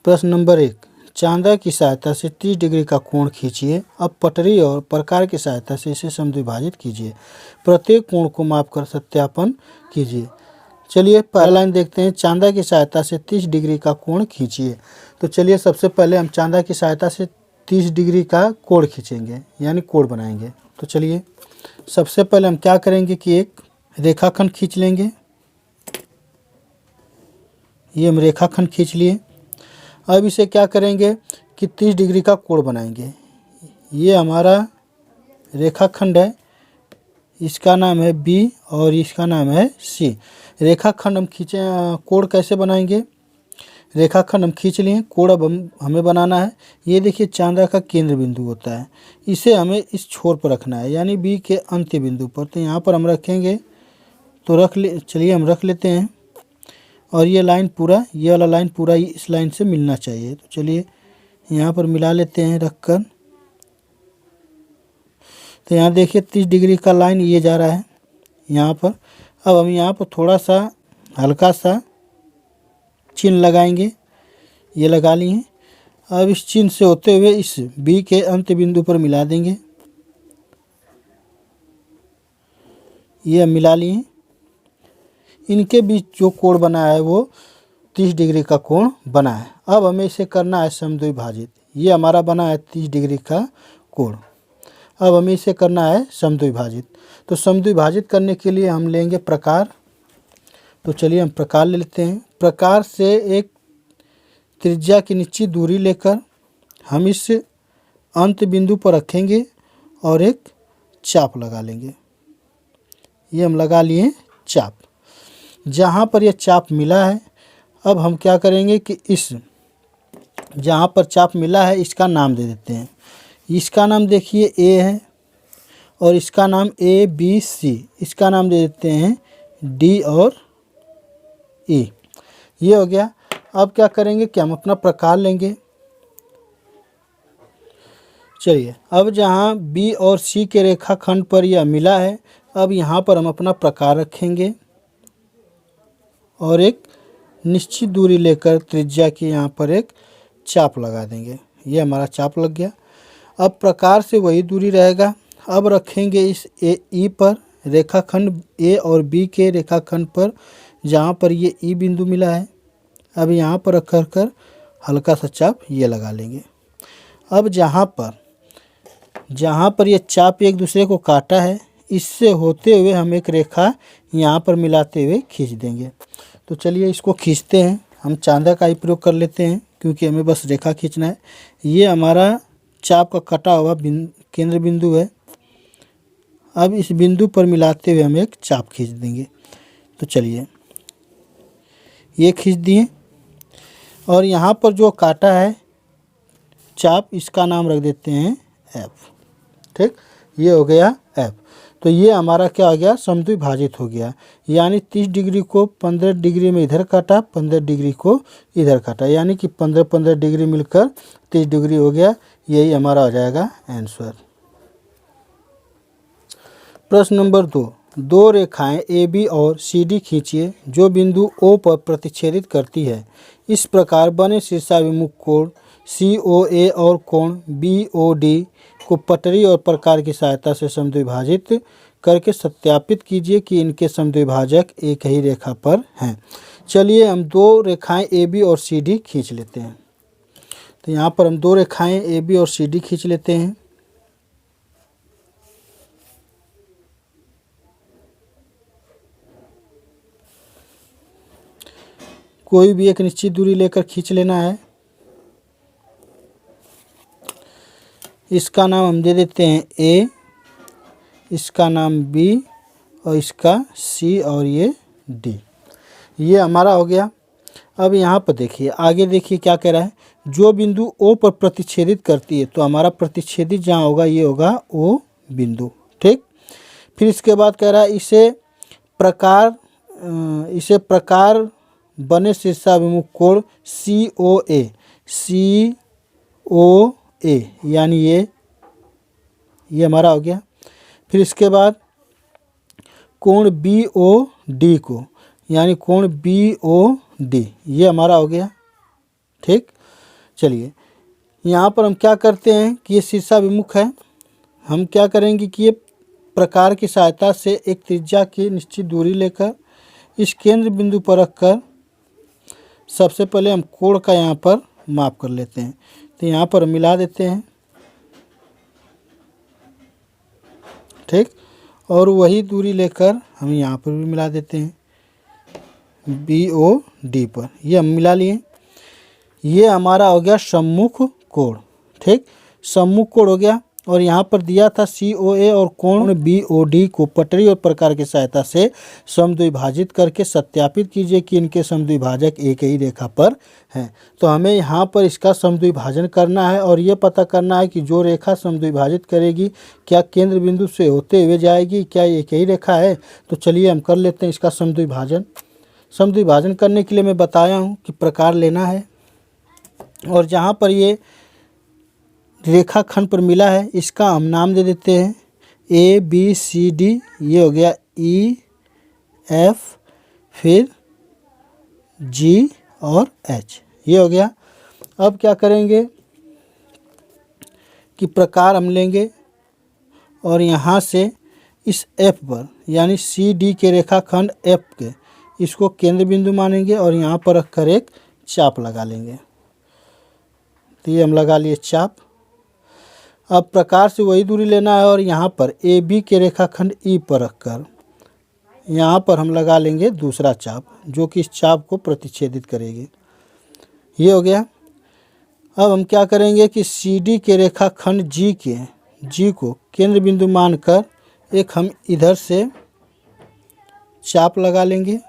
प्रश्न नंबर 1, चांदा की सहायता से 30 डिग्री का कोण खींचिए। अब पटरी और प्रकार की सहायता से इसे समद्विभाजित कीजिए। प्रत्येक कोण को मापकर सत्यापन कीजिए। चलिए पहला लाइन देखते हैं। चांदा की सहायता से 30 डिग्री का कोण खींचिए। तो चलिए सबसे पहले हम चांदा की सहायता से 30 डिग्री का कोण खींचेंगे, यानी कोण बनाएंगे। तो चलिए सबसे पहले हम क्या करेंगे कि एक रेखाखंड खींच लेंगे। ये हम रेखाखंड खींच लिए। अब इसे क्या करेंगे कि 30 डिग्री का कोण बनाएंगे। ये हमारा रेखाखंड है, इसका नाम है बी और इसका नाम है सी। रेखाखंड हम खींचे, कोण कैसे बनाएंगे? रेखाखंड हम खींच लिए, कोण अब हमें बनाना है। ये देखिए चांदा का केंद्र बिंदु होता है, इसे हमें इस छोर पर रखना है, यानी बी के अंत्य बिंदु पर। तो यहाँ पर हम रखेंगे, तो चलिए हम रख लेते हैं। और ये लाइन पूरा, ये वाला लाइन पूरा इस लाइन से मिलना चाहिए। तो चलिए यहाँ पर मिला लेते हैं रख कर। तो यहाँ देखिए 30 डिग्री का लाइन ये जा रहा है यहाँ पर। अब हम यहाँ पर थोड़ा सा हल्का सा चिन्ह लगाएंगे, ये लगा लिए। अब इस चिन्ह से होते हुए इस बी के अंत्य बिंदु पर मिला देंगे, ये हम मिला लिए। इनके बीच जो कोण बना है वो 30 डिग्री का कोण बना है। अब हमें इसे करना है समद्विभाजित। ये हमारा बना है 30 डिग्री का कोण। अब हमें इसे करना है समद्विभाजित। तो समद्विभाजित करने के लिए हम लेंगे प्रकार। तो चलिए हम प्रकार ले लेते हैं। प्रकार से एक त्रिज्या की निश्चित दूरी लेकर हम इस अंत बिंदु पर रखेंगे और एक चाप लगा लेंगे। ये हम लगा लिए चाप। जहाँ पर यह चाप मिला है, अब हम क्या करेंगे कि इस जहाँ पर चाप मिला है इसका नाम दे देते हैं। इसका नाम देखिए ए है और इसका नाम ए बी सी, इसका नाम दे देते हैं डी और ई। ये हो गया। अब क्या करेंगे कि हम अपना प्रकार लेंगे। चलिए अब जहाँ बी और सी के रेखाखंड पर यह मिला है, अब यहाँ पर हम अपना प्रकार रखेंगे और एक निश्चित दूरी लेकर त्रिज्या की यहाँ पर एक चाप लगा देंगे। ये हमारा चाप लग गया। अब प्रकार से वही दूरी रहेगा। अब रखेंगे इस ई पर, रेखाखंड ए और बी के रेखाखंड पर जहाँ पर ये ई बिंदु मिला है। अब यहाँ पर रख कर हल्का सा चाप ये लगा लेंगे। अब जहाँ पर ये चाप एक दूसरे को काटा है, इससे होते हुए हम एक रेखा यहाँ पर मिलाते हुए खींच देंगे। तो चलिए इसको खींचते हैं। हम चांदा का ही प्रयोग कर लेते हैं क्योंकि हमें बस रेखा खींचना है। ये हमारा चाप का कटा हुआ केंद्र बिंदु है। अब इस बिंदु पर मिलाते हुए हम एक चाप खींच देंगे। तो चलिए ये खींच दिए और यहाँ पर जो काटा है चाप, इसका नाम रख देते हैं एफ। ठीक, ये हो गया एफ। तो ये हमारा क्या हो गया? समद्विभाजित हो गया। यानी 30 डिग्री को 15 डिग्री में इधर काटा, 15 डिग्री को इधर काटा, यानी कि 15-15 डिग्री मिलकर 30 डिग्री हो गया। यही हमारा हो जाएगा आंसर। प्रश्न नंबर 2, दो रेखाएं ए बी और सी डी खींचिए जो बिंदु ओ पर प्रतिच्छेदित करती है। इस प्रकार बने शीर्षाभिमुख कोण सी ओ ए और कोण बी ओ डी को पटरी और प्रकार की सहायता से समद्विभाजित करके सत्यापित कीजिए कि इनके समद्विभाजक एक ही रेखा पर हैं। चलिए हम दो रेखाएं ए बी और सी डी खींच लेते हैं। तो यहाँ पर हम दो रेखाएं ए बी और सी डी खींच लेते हैं। कोई भी एक निश्चित दूरी लेकर खींच लेना है। इसका नाम हम दे देते हैं ए, इसका नाम बी और इसका सी और ये डी। ये हमारा हो गया। अब यहाँ पर देखिए, आगे देखिए क्या कह रहा है। जो बिंदु ओ पर प्रतिच्छेदित करती है, तो हमारा प्रतिच्छेदित जहाँ होगा ये होगा ओ बिंदु। ठीक, फिर इसके बाद कह रहा है इसे प्रकार बने शीर्षाभिमुख कोण सी ओ ए, यानी ये हमारा हो गया। फिर इसके बाद कोण बी ओ डी को, यानी कोण बी ओ डी, ये हमारा हो गया। ठीक, चलिए यहाँ पर हम क्या करते हैं कि ये शीर्षाभिमुख है। हम क्या करेंगे कि ये प्रकार की सहायता से एक त्रिज्या की निश्चित दूरी लेकर इस केंद्र बिंदु पर रखकर सबसे पहले हम कोण का यहाँ पर माप कर लेते हैं। तो यहाँ पर मिला देते हैं, ठीक। और वही दूरी लेकर हम यहाँ पर भी मिला देते हैं BOD पर। ये हम मिला लिए। ये हमारा हो गया सम्मुख कोण, ठीक। सम्मुख कोण हो गया। और यहाँ पर दिया था COA और कोण BOD को पटरी और प्रकार की सहायता से समद्विभाजित करके सत्यापित कीजिए कि इनके समद्विभाजक एक ही रेखा पर हैं। तो हमें यहाँ पर इसका समद्विभाजन करना है और ये पता करना है कि जो रेखा समद्विभाजित करेगी क्या केंद्र बिंदु से होते हुए जाएगी, क्या एक ही रेखा है। तो चलिए हम कर लेते हैं इसका समद्विभाजन। समद्विभाजन करने के लिए मैं बताया हूँ कि प्रकार लेना है और जहाँ पर ये रेखाखंड पर मिला है इसका हम नाम दे देते हैं ABCD। ये हो गया EF, फिर G और H, ये हो गया। अब क्या करेंगे कि प्रकार हम लेंगे और यहाँ से इस F पर यानी CD के रेखाखंड F के इसको केंद्र बिंदु मानेंगे और यहाँ पर रखकर एक चाप लगा लेंगे। तो ये हम लगा लिए चाप। अब प्रकार से वही दूरी लेना है और यहाँ पर AB के रेखाखंड E पर रखकर यहाँ पर हम लगा लेंगे दूसरा चाप जो कि इस चाप को प्रतिच्छेदित करेगी। ये हो गया। अब हम क्या करेंगे कि CD के रेखाखंड G को केंद्र बिंदु मानकर एक हम इधर से चाप लगा लेंगे।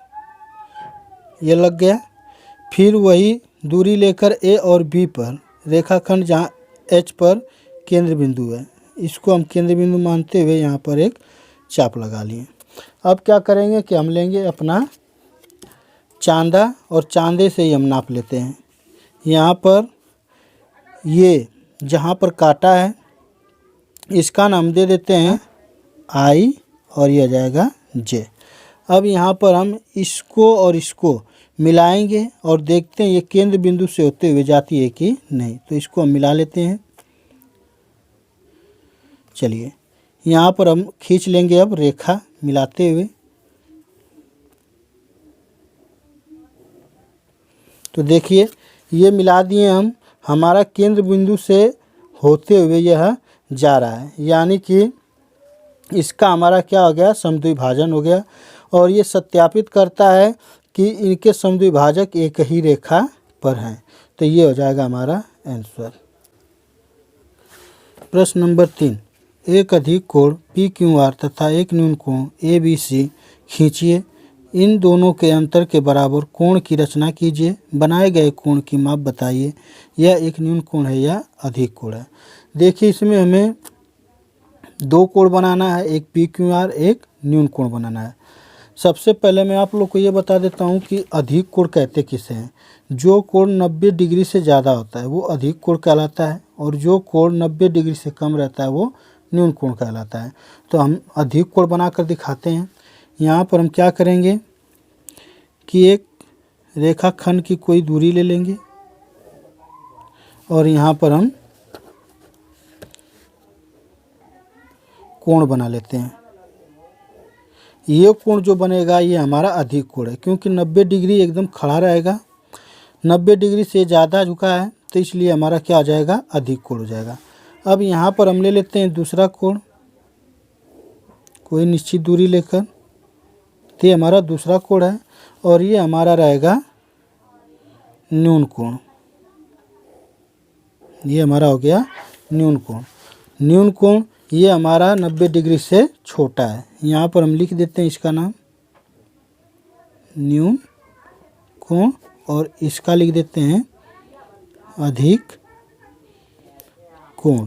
ये लग गया। फिर वही दूरी लेकर A और B पर रेखाखंड जहाँ H पर केंद्र बिंदु है इसको हम केंद्र बिंदु मानते हुए यहाँ पर एक चाप लगा लिए। अब क्या करेंगे कि हम लेंगे अपना चांदा और चांदे से ही हम नाप लेते हैं। यहाँ पर ये जहाँ पर काटा है इसका नाम दे देते हैं I और ये आ जाएगा J। अब यहाँ पर हम इसको और इसको मिलाएंगे और देखते हैं ये केंद्र बिंदु से होते हुए जाती है कि नहीं। तो इसको हम मिला लेते हैं। चलिए यहाँ पर हम खींच लेंगे अब रेखा मिलाते हुए। तो देखिए ये मिला दिए हम। हमारा केंद्र बिंदु से होते हुए यह जा रहा है यानी कि इसका हमारा क्या हो गया, समद्विभाजन हो गया। और ये सत्यापित करता है कि इनके समद्विभाजक एक ही रेखा पर हैं। तो ये हो जाएगा हमारा आंसर। प्रश्न नंबर 3, एक अधिक कोण PQR तथा एक न्यून कोण ABC खींचिए। इन दोनों के अंतर के बराबर कोण की रचना कीजिए। बनाए गए कोण की माप बताइए। यह एक न्यून कोण है या अधिक कोण है। देखिए इसमें हमें दो कोण बनाना है, एक PQR एक न्यून कोण बनाना है। सबसे पहले मैं आप लोग को ये बता देता हूँ कि अधिक कोण कहते किसे हैं। जो कोण 90 डिग्री से ज़्यादा होता है वो अधिक कोण कहलाता है और जो कोण 90 डिग्री से कम रहता है वो न्यून कोण कहलाता है। तो हम अधिक कोण बनाकर दिखाते हैं। यहाँ पर हम क्या करेंगे कि एक रेखाखंड की कोई दूरी ले लेंगे और यहाँ पर हम कोण बना लेते हैं। ये कोण जो बनेगा ये हमारा अधिक कोण है क्योंकि 90 डिग्री एकदम खड़ा रहेगा। 90 डिग्री से ज़्यादा झुका है तो इसलिए हमारा क्या हो जाएगा, अधिक कोण हो जाएगा। अब यहाँ पर हम ले लेते हैं दूसरा कोण, कोई निश्चित दूरी लेकर। तो ये हमारा दूसरा कोण है और ये हमारा रहेगा न्यून कोण। ये हमारा हो गया न्यून कोण। न्यून कोण ये हमारा 90 डिग्री से छोटा है। यहाँ पर हम लिख देते हैं इसका नाम न्यून कोण और इसका लिख देते हैं अधिक कोण।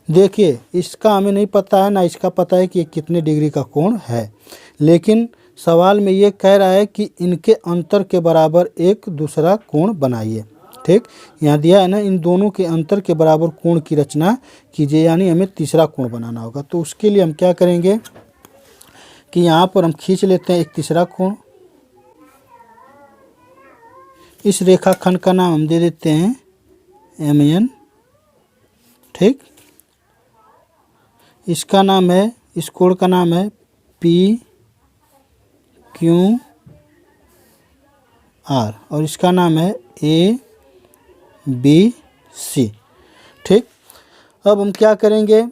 देखिए इसका हमें नहीं पता है ना इसका पता है कि ये कितने डिग्री का कोण है, लेकिन सवाल में ये कह रहा है कि इनके अंतर के बराबर एक दूसरा कोण बनाइए। ठीक, यहाँ दिया है ना, इन दोनों के अंतर के बराबर कोण की रचना कीजिए, यानी हमें तीसरा कोण बनाना होगा। तो उसके लिए हम क्या करेंगे कि यहाँ पर हम खींच लेते हैं एक तीसरा कोण। इस रेखाखंड का नाम हम दे देते हैं MN, ठीक। इसका नाम है, इस कोड का नाम है PQR और इसका नाम है ABC, ठीक। अब हम क्या करेंगे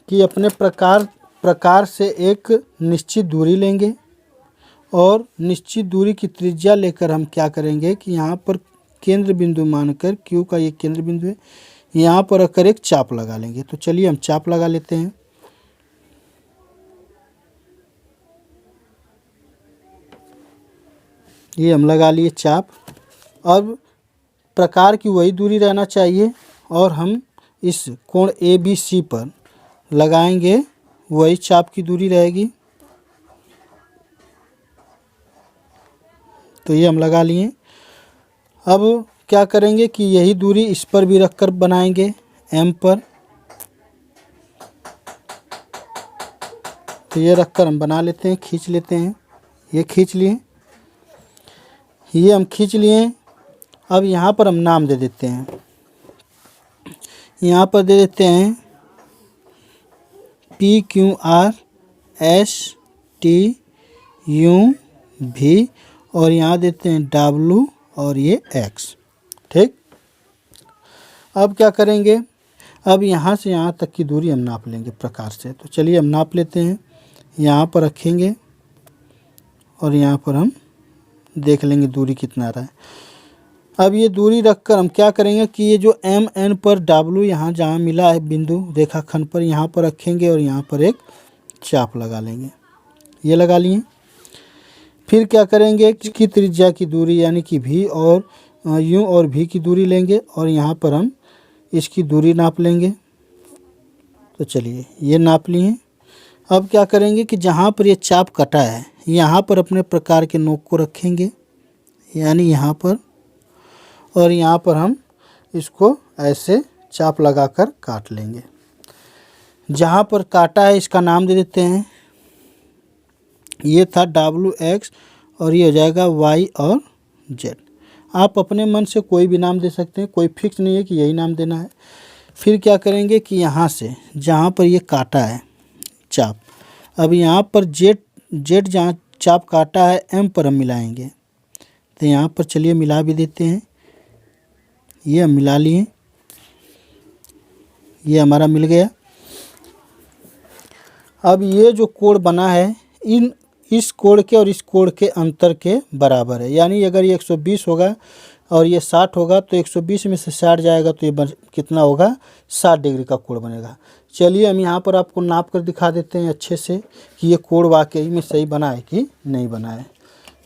कि अपने प्रकार से एक निश्चित दूरी लेंगे और निश्चित दूरी की त्रिज्या लेकर हम क्या करेंगे कि यहाँ पर केंद्र बिंदु मानकर, Q का ये केंद्र बिंदु है, यहाँ पर रखकर एक चाप लगा लेंगे। तो चलिए हम चाप लगा लेते हैं। ये हम लगा लिए चाप। अब प्रकार की वही दूरी रहना चाहिए और हम इस कोण ABC पर लगाएंगे वही चाप की दूरी रहेगी। तो ये हम लगा लिए। अब क्या करेंगे कि यही दूरी इस पर भी रखकर बनाएंगे M पर। तो ये रखकर हम बना लेते हैं, खींच लेते हैं। ये खींच लिए, ये हम खींच लिए। अब यहाँ पर हम नाम दे देते हैं, यहाँ पर दे देते हैं PQRSTUV और यहाँ देते हैं W और ये X, ठीक। अब क्या करेंगे, अब यहाँ से यहाँ तक की दूरी हम नाप लेंगे प्रकार से। तो चलिए हम नाप लेते हैं। यहाँ पर रखेंगे और यहाँ पर हम देख लेंगे दूरी कितना रहा है। अब ये दूरी रखकर हम क्या करेंगे कि ये जो MN पर W यहाँ जहाँ मिला है बिंदु रेखाखंड पर, यहाँ पर रखेंगे और यहाँ पर एक चाप लगा लेंगे। ये लगा लिए। फिर क्या करेंगे कि त्रिज्या की दूरी यानी कि V और U और V की दूरी लेंगे और यहाँ पर हम इसकी दूरी नाप लेंगे। तो चलिए ये नाप लिए। अब क्या करेंगे कि जहाँ पर ये चाप कटा है यहाँ पर अपने प्रकार के नोक को रखेंगे, यानी यहाँ पर, और यहाँ पर हम इसको ऐसे चाप लगाकर काट लेंगे। जहाँ पर काटा है इसका नाम दे देते हैं, ये था WX और ये हो जाएगा Y और Z। आप अपने मन से कोई भी नाम दे सकते हैं, कोई फिक्स नहीं है कि यही नाम देना है। फिर क्या करेंगे कि यहाँ से जहाँ पर ये काटा है चाप, अब यहाँ पर Z जहाँ चाप काटा है M पर हम मिलाएंगे। तो यहाँ पर चलिए मिला भी देते हैं। ये हम मिला लिए, ये हमारा मिल गया। अब ये जो कोण बना है इस कोण के और इस कोण के अंतर के बराबर है, यानी अगर ये 120 होगा और ये 60 होगा तो 120 में से 60 जाएगा तो ये कितना होगा, 60 डिग्री का कोण बनेगा। चलिए हम यहाँ पर आपको नाप कर दिखा देते हैं अच्छे से कि ये कोण वाकई में सही बना है कि नहीं बना है।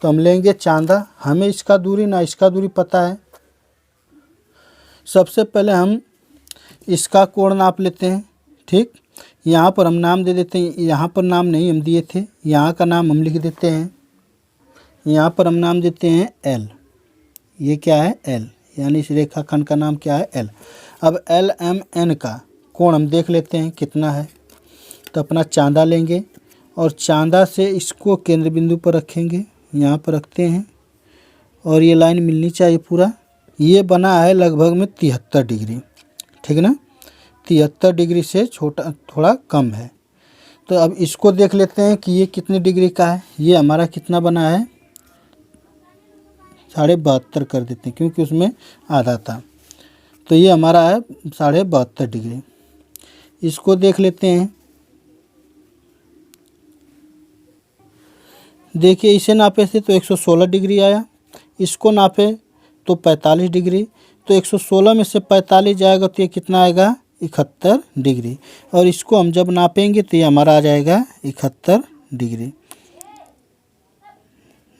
तो हम लेंगे चांदा, हमें इसका दूरी ना इसका दूरी पता है। सबसे पहले हम इसका कोण नाप लेते हैं, ठीक। यहाँ पर हम नाम दे देते हैं, यहाँ पर नाम नहीं हम दिए थे, यहाँ का नाम हम लिख देते हैं। यहाँ पर हम नाम देते हैं L। ये क्या है L, यानी इस रेखाखंड का नाम क्या है L। अब LMN का कोण हम देख लेते हैं कितना है। तो अपना चांदा लेंगे और चांदा से इसको केंद्र बिंदु पर रखेंगे, यहाँ पर रखते हैं और ये लाइन मिलनी चाहिए पूरा। ये बना है लगभग में 73 डिग्री, ठीक ना। 73 डिग्री से छोटा थोड़ा कम है। तो अब इसको देख लेते हैं कि ये कितने डिग्री का है। ये हमारा कितना बना है, 72.5 कर देते हैं क्योंकि उसमें आधा था। तो ये हमारा है 72.5 डिग्री। इसको देख लेते हैं, देखिए इसे नापे थे तो 116 डिग्री आया, इसको नापे तो 45 डिग्री। तो 116 में से 45 जाएगा तो ये कितना आएगा, 71 डिग्री। और इसको हम जब नापेंगे तो ये हमारा आ जाएगा 71 डिग्री।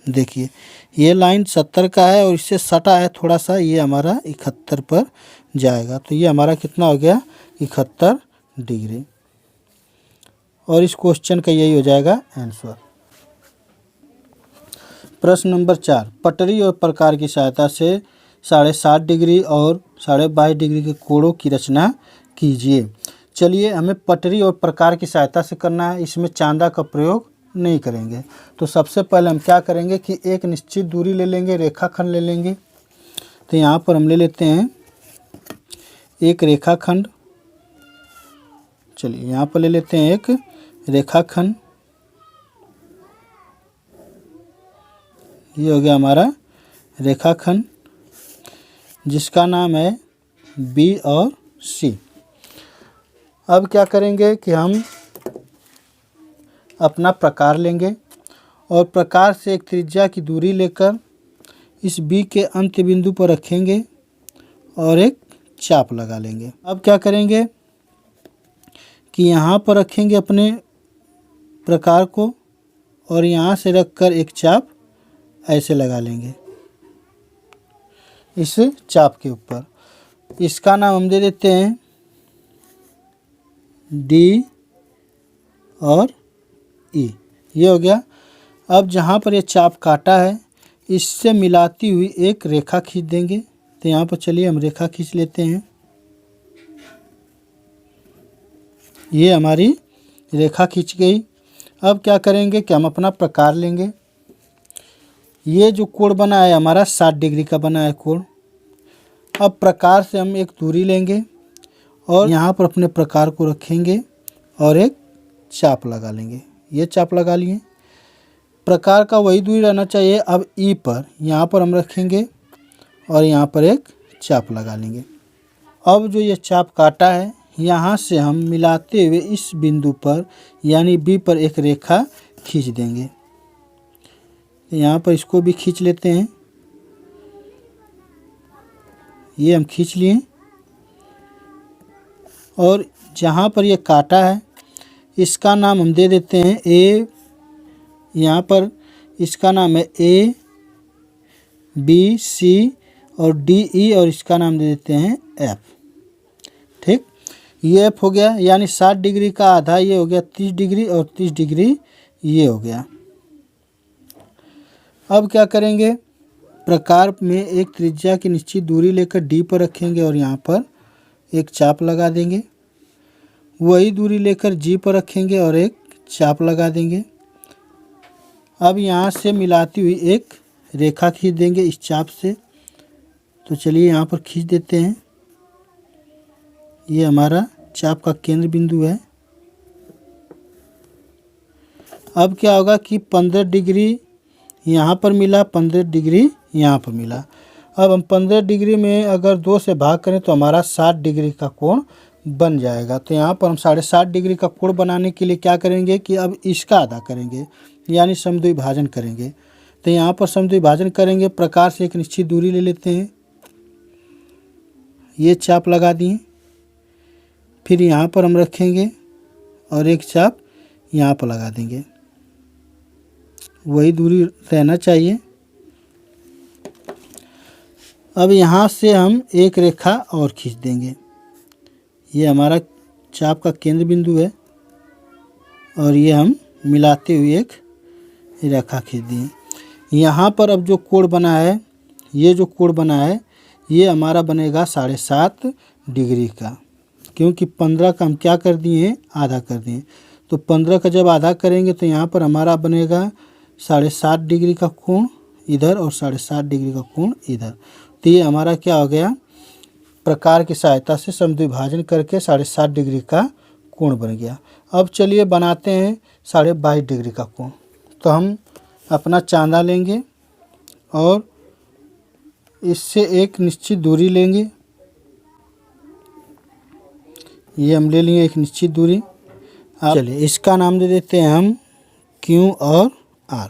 देखिए ये लाइन 70 का है और इससे सटा है थोड़ा सा, ये हमारा 71 पर जाएगा। तो ये हमारा कितना हो गया, 71 डिग्री। और इस क्वेश्चन का यही हो जाएगा आंसर। प्रश्न नंबर 4, पटरी और प्रकार की सहायता से 7.5 डिग्री और 22.5 डिग्री के कोणों की रचना कीजिए। चलिए हमें पटरी और प्रकार की सहायता से करना है, इसमें चांदा का प्रयोग नहीं करेंगे। तो सबसे पहले हम क्या करेंगे कि एक निश्चित दूरी ले लेंगे, रेखाखंड ले लेंगे। तो यहाँ पर हम ले लेते हैं एक रेखाखंड, चलिए यहाँ पर ले लेते हैं एक रेखाखंड। ये हो गया हमारा रेखाखंड जिसका नाम है बी और सी। अब क्या करेंगे कि हम अपना प्रकार लेंगे और प्रकार से एक त्रिज्या की दूरी लेकर इस बी के अंत्य बिंदु पर रखेंगे और एक चाप लगा लेंगे। अब क्या करेंगे कि यहाँ पर रखेंगे अपने प्रकार को और यहाँ से रखकर एक चाप ऐसे लगा लेंगे इस चाप के ऊपर। इसका नाम हम दे देते हैं डी और ई। ये हो गया। अब जहाँ पर ये चाप काटा है इससे मिलाती हुई एक रेखा खींच देंगे। तो यहाँ पर चलिए हम रेखा खींच लेते हैं। ये हमारी रेखा खींच गई। अब क्या करेंगे कि हम अपना प्रकार लेंगे। ये जो कोण बना है हमारा 60 डिग्री का बना है कोण। अब प्रकार से हम एक दूरी लेंगे और यहाँ पर अपने प्रकार को रखेंगे और एक चाप लगा लेंगे। ये चाप लगा लिए। प्रकार का वही दूरी रहना चाहिए। अब ई पर यहाँ पर हम रखेंगे और यहाँ पर एक चाप लगा लेंगे। अब जो ये चाप काटा है यहाँ से हम मिलाते हुए इस बिंदु पर यानी बी पर एक रेखा खींच देंगे। यहाँ पर इसको भी खींच लेते हैं। ये हम खींच लिए और जहाँ पर ये काटा है इसका नाम हम दे देते हैं ए। यहाँ पर इसका नाम है ए, बी, सी और डी, ई और इसका नाम दे देते हैं एफ। ठीक, ये एफ हो गया। यानी 60 डिग्री का आधा ये हो गया 30 डिग्री और 30 डिग्री ये हो गया। अब क्या करेंगे, प्रकार में एक त्रिज्या की निश्चित दूरी लेकर डी पर रखेंगे और यहाँ पर एक चाप लगा देंगे। वही दूरी लेकर जी पर रखेंगे और एक चाप लगा देंगे। अब यहाँ से मिलाती हुई एक रेखा खींच देंगे इस चाप से। तो चलिए यहाँ पर खींच देते हैं। ये हमारा चाप का केंद्र बिंदु है। अब क्या होगा कि 15 डिग्री यहाँ पर मिला, 15 डिग्री यहाँ पर मिला। अब हम 15 डिग्री में अगर 2 से भाग करें तो हमारा 60 डिग्री का कोण बन जाएगा। तो यहाँ पर हम 60.5 डिग्री का कोण बनाने के लिए क्या करेंगे कि अब इसका आधा करेंगे यानी समद्विभाजन करेंगे। तो यहाँ पर समद्विभाजन करेंगे। प्रकार से एक निश्चित दूरी ले लेते हैं। ये चाप लगा दिए। फिर यहाँ पर हम रखेंगे और एक चाप यहाँ पर लगा देंगे। वही दूरी रहना चाहिए। अब यहाँ से हम एक रेखा और खींच देंगे। ये हमारा चाप का केंद्र बिंदु है और ये हम मिलाते हुए एक रेखा खींच दिए। यहाँ पर अब जो कोण बना है, ये जो कोण बना है ये हमारा बनेगा 7.5 डिग्री का, क्योंकि 15 का हम क्या कर दिए हैं, आधा कर दिए। तो 15 का जब आधा करेंगे तो यहाँ पर हमारा बनेगा 7.5 डिग्री का कोण इधर और 7.5 डिग्री का कोण इधर। तो ये हमारा क्या हो गया, प्रकार की सहायता से समद्विभाजन करके 7.5 डिग्री का कोण बन गया। अब चलिए बनाते हैं 22.5 डिग्री का कोण। तो हम अपना चांदा लेंगे और इससे एक निश्चित दूरी लेंगे। ये हम ले लिए एक निश्चित दूरी। चलिए इसका नाम दे देते हैं हम Q और R।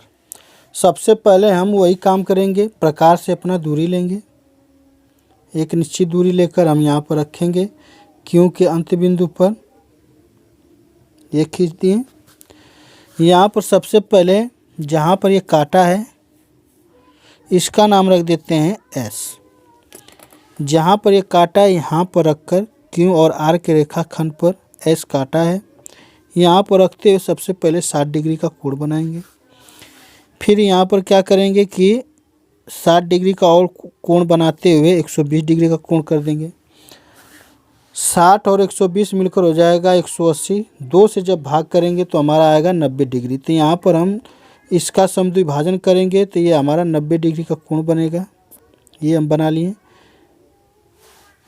सबसे पहले हम वही काम करेंगे, प्रकार से अपना दूरी लेंगे। एक निश्चित दूरी लेकर हम यहाँ पर रखेंगे Q के अंत बिंदु पर। ये खींच दिए। यहाँ पर सबसे पहले जहाँ पर ये काटा है इसका नाम रख देते हैं S। जहाँ पर ये काटा है यहाँ पर रखकर Q और R के रेखाखंड पर S काटा है, यहाँ पर रखते हुए सबसे पहले 60 डिग्री का कोण बनाएंगे। फिर यहाँ पर क्या करेंगे कि 60 डिग्री का और कोण बनाते हुए 120 डिग्री का कोण कर देंगे। 60 और 120 मिलकर हो जाएगा 180। 2 से जब भाग करेंगे तो हमारा आएगा 90 डिग्री। तो यहाँ पर हम इसका समद्विभाजन करेंगे तो ये हमारा 90 डिग्री का कोण बनेगा। ये हम बना लिए।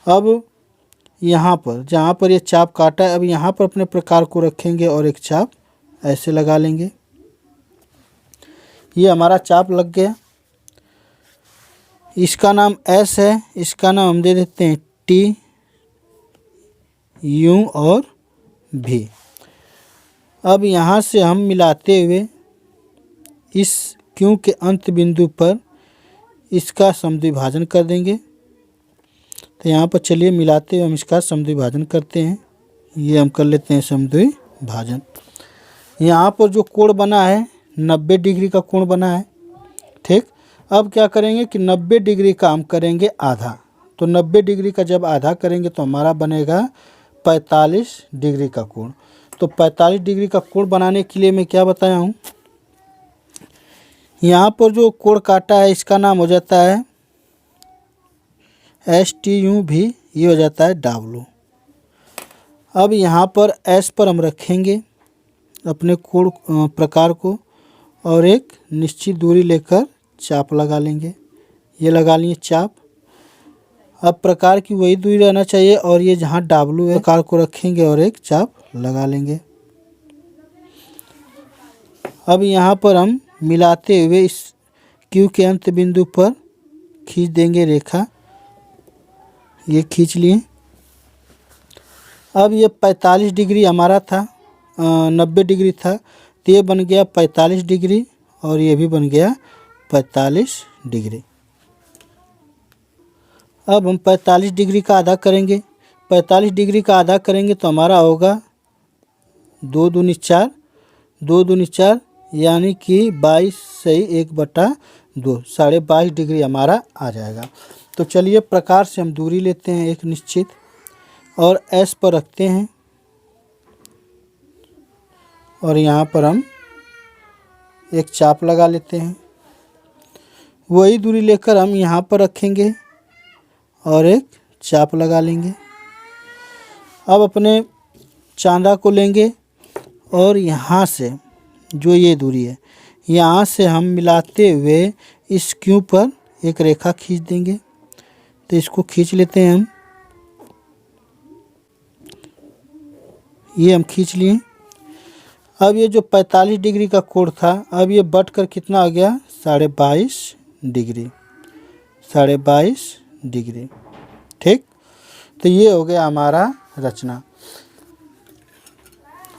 अब यहाँ पर जहाँ पर ये चाप काटा है, अब यहाँ पर अपने प्रकार को रखेंगे और एक चाप ऐसे लगा लेंगे। ये हमारा चाप लग गया। इसका नाम एस है, इसका नाम हम दे देते हैं टी, यू और भी। अब यहाँ से हम मिलाते हुए इस क्यू के अंत बिंदु पर इसका समद्विभाजन कर देंगे। तो यहाँ पर चलिए मिलाते हुए हम इसका समद्विभाजन करते हैं। ये हम कर लेते हैं समद्विभाजन। यहाँ पर जो कोण बना है 90 डिग्री का कोण बना है, ठीक। अब क्या करेंगे कि 90 डिग्री का हम करेंगे आधा। तो 90 डिग्री का जब आधा करेंगे तो हमारा बनेगा 45 डिग्री का कोण। तो 45 डिग्री का कोण बनाने के लिए मैं क्या बताया हूँ, यहाँ पर जो कोण काटा है इसका नाम हो जाता है एस टी यू भी, ये हो जाता है डब्लू। अब यहाँ पर एस पर हम रखेंगे अपने कोण प्रकार को और एक निश्चित दूरी लेकर चाप लगा लेंगे। ये लगा लिए चाप। अब प्रकार की वही दूरी रहना चाहिए और ये जहाँ डब्लू है प्रकार को रखेंगे और एक चाप लगा लेंगे। अब यहाँ पर हम मिलाते हुए इस क्यू के अंत बिंदु पर खींच देंगे रेखा। ये खींच लिए। अब ये 45 डिग्री हमारा था, 90 डिग्री था, तो ये बन गया 45 डिग्री और ये भी बन गया 45 डिग्री। अब हम 45 डिग्री का आधा करेंगे। 45 डिग्री का आधा करेंगे तो हमारा होगा 2 दूनी 4, 2 दूनी 4 यानी कि 22 सही 1/2, 22.5 डिग्री हमारा आ जाएगा। तो चलिए प्रकार से हम दूरी लेते हैं एक निश्चित और एस पर रखते हैं और यहाँ पर हम एक चाप लगा लेते हैं। वही दूरी लेकर हम यहाँ पर रखेंगे और एक चाप लगा लेंगे। अब अपने चांदा को लेंगे और यहाँ से जो ये दूरी है यहाँ से हम मिलाते हुए इस क्यू पर एक रेखा खींच देंगे। तो इसको खींच लेते हैं हम। ये हम खींच लिए। अब ये जो 45 डिग्री का कोण था अब ये बट कर कितना हो गया 22.5 डिग्री, 22.5 डिग्री, ठीक। तो ये हो गया हमारा रचना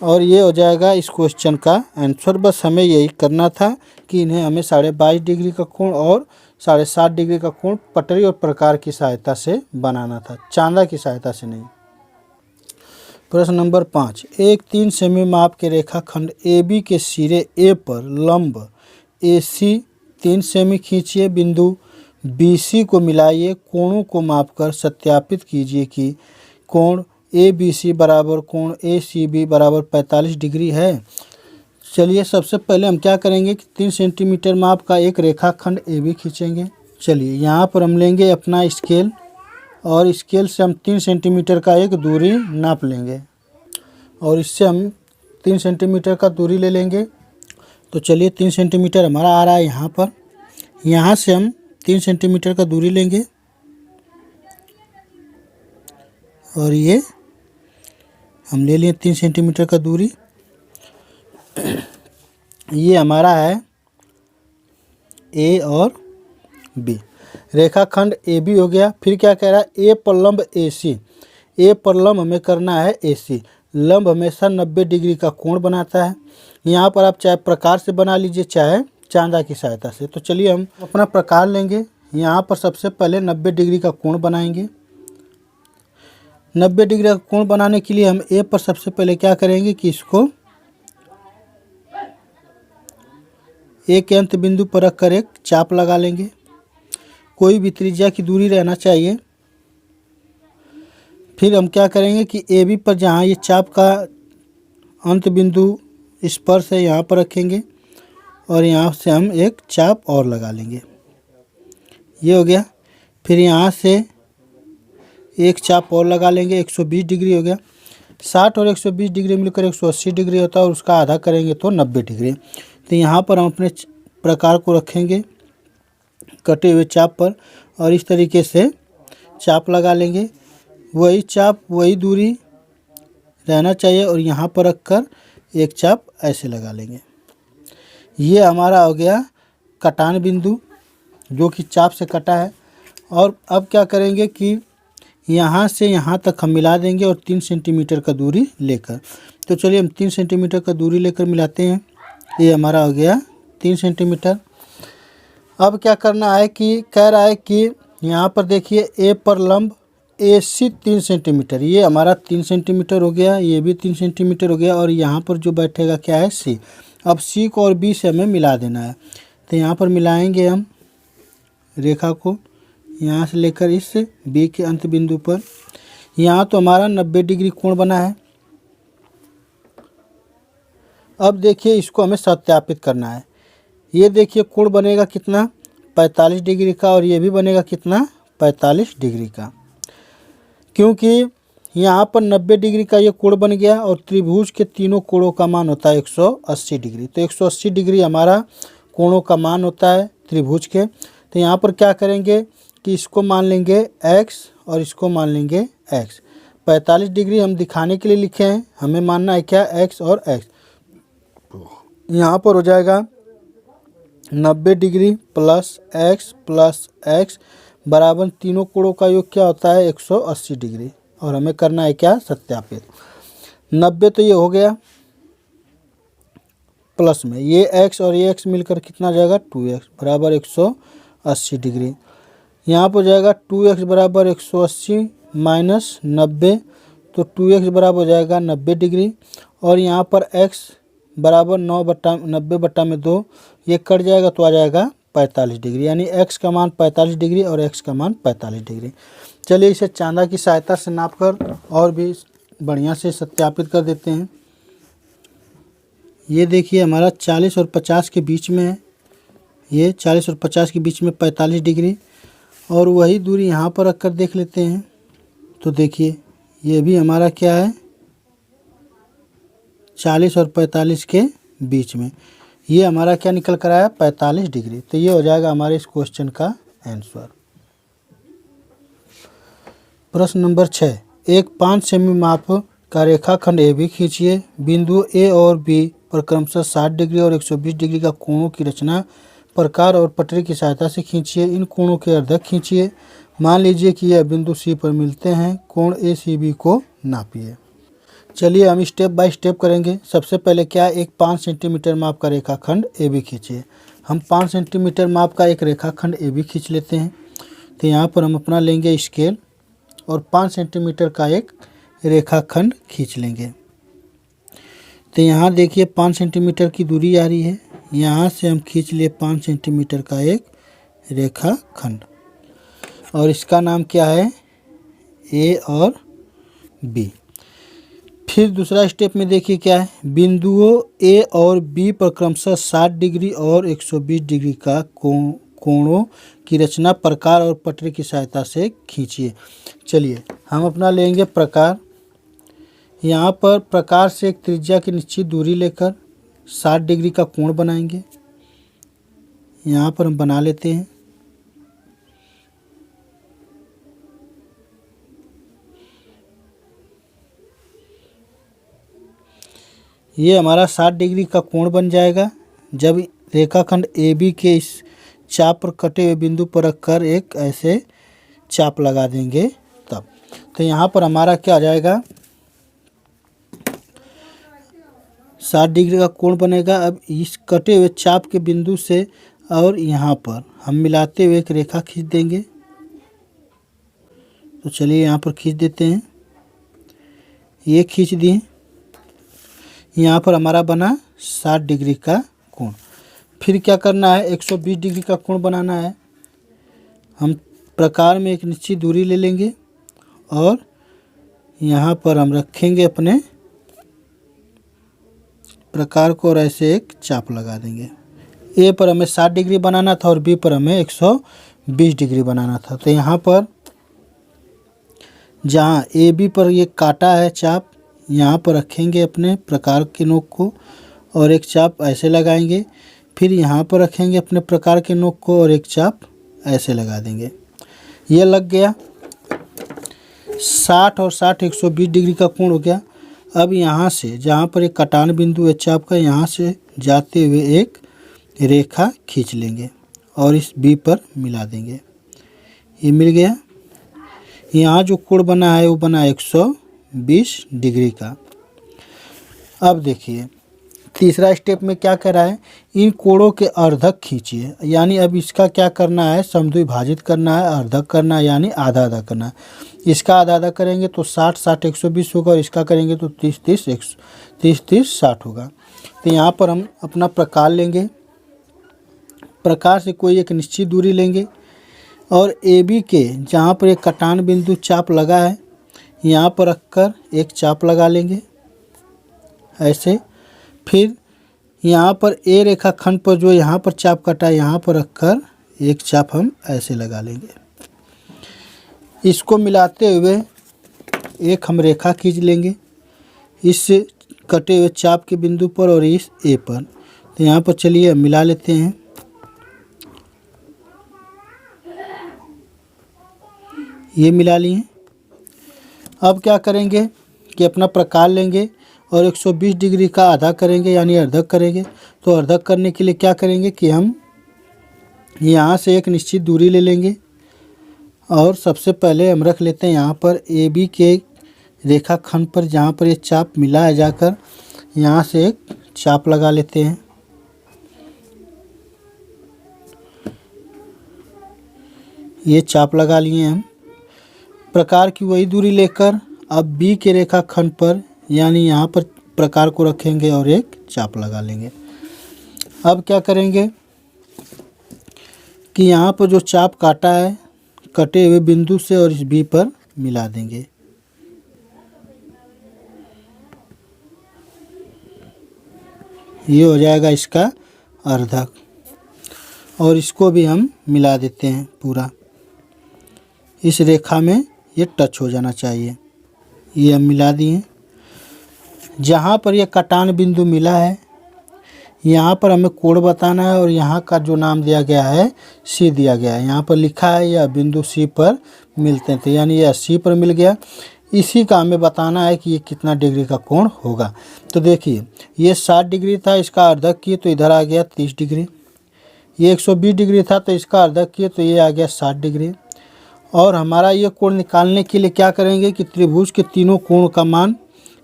और ये हो जाएगा इस क्वेश्चन का आंसर। बस हमें यही करना था कि इन्हें हमें 22.5 डिग्री का कोण और 7.5 डिग्री का कोण पटरी और प्रकार की सहायता से बनाना था, चांदा की सहायता से नहीं। प्रश्न नंबर 5, एक 3 सेमी माप के रेखाखंड AB के सिरे A पर लंब AC 3 सेमी खींचिए। बिंदु BC को मिलाइए। कोणों को मापकर सत्यापित कीजिए कि कोण ABC बराबर कोण ACB बराबर 45 डिग्री है। चलिए सबसे पहले हम क्या करेंगे कि 3 सेंटीमीटर माप का एक रेखाखंड AB खींचेंगे। चलिए यहाँ पर हम लेंगे अपना स्केल और स्केल से हम 3 सेंटीमीटर का एक दूरी नाप लेंगे और इससे हम 3 सेंटीमीटर का दूरी ले लेंगे। तो चलिए 3 सेंटीमीटर हमारा आ रहा है यहाँ पर। यहाँ से हम 3 सेंटीमीटर का दूरी लेंगे और ये हम ले लिए 3 सेंटीमीटर का दूरी। ये हमारा है A और B। रेखाखंड AB हो गया। फिर क्या कह रहा है A पर लंब AC। A पर लंब हमें करना है AC। लंब हमेशा 90 डिग्री का कोण बनाता है। यहाँ पर आप चाहे प्रकार से बना लीजिए चाहे चांदा की सहायता से। तो चलिए हम अपना प्रकार लेंगे। यहाँ पर सबसे पहले 90 डिग्री का कोण बनाएंगे। 90 डिग्री का कोण बनाने के लिए हम A पर सबसे पहले क्या करेंगे कि इसको A के अंत बिंदु पर रखकर एक चाप लगा लेंगे। कोई भी त्रिज्या की दूरी रहना चाहिए। फिर हम क्या करेंगे कि AB पर जहाँ ये चाप का अंत बिंदु स्पर्श है यहाँ पर रखेंगे और यहाँ से हम एक चाप और लगा लेंगे। ये हो गया। फिर यहाँ से एक चाप और लगा लेंगे। 120 डिग्री हो गया। 60 और 120 डिग्री मिलकर 180 डिग्री होता है और उसका आधा करेंगे तो 90 डिग्री। तो यहाँ पर हम अपने प्रकार को रखेंगे कटे हुए चाप पर और इस तरीके से चाप लगा लेंगे। वही चाप वही दूरी रहना चाहिए और यहाँ पर रख कर एक चाप ऐसे लगा लेंगे। ये हमारा हो गया कटान बिंदु जो कि चाप से कटा है। और अब क्या करेंगे कि यहाँ से यहाँ तक हम मिला देंगे और 3 सेंटीमीटर का दूरी लेकर। तो चलिए हम 3 सेंटीमीटर का दूरी लेकर मिलाते हैं। ये हमारा हो गया 3 सेंटीमीटर। अब क्या करना है कि कह रहा है कि यहाँ पर देखिए ए पर लंब AC 3 सेंटीमीटर, ये हमारा 3 सेंटीमीटर हो गया, ये भी 3 सेंटीमीटर हो गया और यहाँ पर जो बैठेगा क्या है C। अब C को और B से हमें मिला देना है। तो यहाँ पर मिलाएंगे हम रेखा को यहाँ से लेकर इस B के अंत बिंदु पर। यहाँ तो हमारा 90 डिग्री कोण बना है। अब देखिए इसको हमें सत्यापित करना है। ये देखिए कोण बनेगा कितना 45 डिग्री का और ये भी बनेगा कितना 45 डिग्री का, क्योंकि यहाँ पर 90 डिग्री का ये कोण बन गया और त्रिभुज के तीनों कोणों का मान होता है 180 डिग्री। तो 180 डिग्री हमारा कोणों का मान होता है त्रिभुज के। तो यहाँ पर क्या करेंगे कि इसको मान लेंगे x और इसको मान लेंगे x। 45 डिग्री हम दिखाने के लिए लिखे हैं, हमें मानना है क्या x और x। यहाँ पर हो जाएगा 90 डिग्री प्लस x बराबर तीनों कोणों का योग क्या होता है 180 डिग्री। और हमें करना है क्या सत्यापित। 90 तो ये हो गया प्लस में ये x और ये x मिलकर कितना हो जाएगा 2x बराबर 180 डिग्री। यहाँ पर जाएगा 2x बराबर 180 माइनस 90, तो 2x बराबर हो जाएगा 90 डिग्री। और यहाँ पर x बराबर 90/2, ये कट जाएगा तो आ जाएगा 45 डिग्री, यानी x का मान 45 डिग्री और x का मान 45 डिग्री। चलिए इसे चांदा की सहायता से नापकर और भी बढ़िया से सत्यापित कर देते हैं। ये देखिए हमारा 40 और 50 के बीच में है, ये 40 और 50 के बीच में 45 डिग्री। और वही दूरी यहाँ पर रख कर देख लेते हैं। तो देखिए ये भी हमारा क्या है 40 और 45 के बीच में, ये हमारा क्या निकल कर आया 45 डिग्री। तो ये हो जाएगा हमारे इस क्वेश्चन का आंसर। प्रश्न नंबर 6, एक 5 सेमी माप का रेखाखंड AB खींचिए। बिंदु A और B पर क्रमशः 60 डिग्री और 120 डिग्री का कोणों की रचना प्रकार और पटरी की सहायता से खींचिए। इन कोणों के अर्धक खींचिए। मान लीजिए कि यह बिंदु C पर मिलते हैं। कोण ACB को नापिए। चलिए हम स्टेप बाय स्टेप करेंगे। सबसे पहले क्या एक 5 सेंटीमीटर माप का रेखाखंड AB खींचिए। हम 5 सेंटीमीटर माप का एक रेखाखंड AB खींच लेते हैं। तो यहाँ पर हम अपना लेंगे स्केल और 5 सेंटीमीटर का एक रेखाखंड खींच लेंगे। तो यहाँ देखिए 5 सेंटीमीटर की दूरी आ रही है, यहाँ से हम खींच लिए 5 सेंटीमीटर का एक रेखाखंड और इसका नाम क्या है A और B। फिर दूसरा स्टेप में देखिए क्या है, बिंदुओं A और B पर क्रमशः 60 डिग्री और 120 डिग्री का कोणों की रचना प्रकार और पटरी की सहायता से खींचिए। चलिए हम अपना लेंगे प्रकार। यहाँ पर प्रकार से एक त्रिज्या की निश्चित दूरी लेकर 60 डिग्री का कोण बनाएंगे। यहाँ पर हम बना लेते हैं। ये हमारा 60 डिग्री का कोण बन जाएगा जब रेखाखंड AB के इस चाप पर कटे हुए बिंदु पर रखकर एक ऐसे चाप लगा देंगे तब। तो यहाँ पर हमारा क्या आ जाएगा 60 डिग्री का कोण बनेगा। अब इस कटे हुए चाप के बिंदु से और यहाँ पर हम मिलाते हुए एक रेखा खींच देंगे। तो चलिए यहाँ पर खींच देते हैं, ये खींच दिए। यहाँ पर हमारा बना 60 डिग्री का कोण। फिर क्या करना है 120 डिग्री का कोण बनाना है। हम प्रकार में एक निश्चित दूरी ले लेंगे और यहाँ पर हम रखेंगे अपने प्रकार को और ऐसे एक चाप लगा देंगे। A पर हमें 60 डिग्री बनाना था और B पर हमें 120 डिग्री बनाना था। तो यहाँ पर जहाँ AB पर ये काटा है चाप, यहाँ पर रखेंगे अपने प्रकार के नोक को और एक चाप ऐसे लगाएंगे। फिर यहाँ पर रखेंगे अपने प्रकार के नोक को और एक चाप ऐसे लगा देंगे। ये लग गया। 60 और 60 120 डिग्री का कोण हो गया। अब यहाँ से जहाँ पर एक कटान बिंदु है चाप का, यहाँ से जाते हुए एक रेखा खींच लेंगे और इस बी पर मिला देंगे। ये मिल गया। यहाँ जो कोण बना है वो बना 120 डिग्री का। अब देखिए तीसरा स्टेप में क्या कर रहा है, इन कोणों के अर्धक खींचिए। यानी अब इसका क्या करना है, समद्विभाजित करना है, अर्धक करना है, यानी आधा आधा करना है। इसका आधा आधा करेंगे तो 60 60 120 होगा और इसका करेंगे तो 30 30 60 होगा। तो यहाँ पर हम अपना प्रकार लेंगे। प्रकार से कोई एक निश्चित दूरी लेंगे और ए बी के जहाँ पर एक कटान बिंदु चाप लगा है यहाँ पर रखकर एक चाप लगा लेंगे ऐसे। फिर यहाँ पर ए रेखा खंड पर जो यहाँ पर चाप कटा है यहाँ पर रखकर एक चाप हम ऐसे लगा लेंगे। इसको मिलाते हुए एक हम रेखा खींच लेंगे इस कटे हुए चाप के बिंदु पर और इस ए पर। तो यहाँ पर चलिए मिला लेते हैं। ये मिला लिए। अब क्या करेंगे कि अपना प्रकार लेंगे और 120 डिग्री का आधा करेंगे यानी अर्धक करेंगे। तो अर्धक करने के लिए क्या करेंगे कि हम यहाँ से एक निश्चित दूरी ले लेंगे और सबसे पहले हम रख लेते हैं यहाँ पर ए बी के रेखा खंड पर जहाँ पर ये चाप मिला है जाकर यहाँ से एक चाप लगा लेते हैं। ये चाप लगा लिए हम। प्रकार की वही दूरी लेकर अब बी के रेखा खंड पर यानी यहाँ पर प्रकार को रखेंगे और एक चाप लगा लेंगे। अब क्या करेंगे कि यहाँ पर जो चाप काटा है कटे हुए बिंदु से और इस बी पर मिला देंगे। ये हो जाएगा इसका अर्धक और इसको भी हम मिला देते हैं पूरा। इस रेखा में ये टच हो जाना चाहिए। ये हम मिला दिए। जहाँ पर ये कटान बिंदु मिला है यहाँ पर हमें कोण बताना है और यहाँ का जो नाम दिया गया है सी दिया गया है। यहाँ पर लिखा है यह बिंदु सी पर मिलते थे यानी यह सी पर मिल गया। इसी का हमें बताना है कि ये कितना डिग्री का कोण होगा। तो देखिए ये 60 डिग्री था, इसका अर्धक किए तो इधर आ गया 30 डिग्री। ये 120 डिग्री था तो इसका अर्धक किए तो ये आ गया 60 डिग्री। और हमारा ये कोण निकालने के लिए क्या करेंगे कि त्रिभुज के तीनों कोण का मान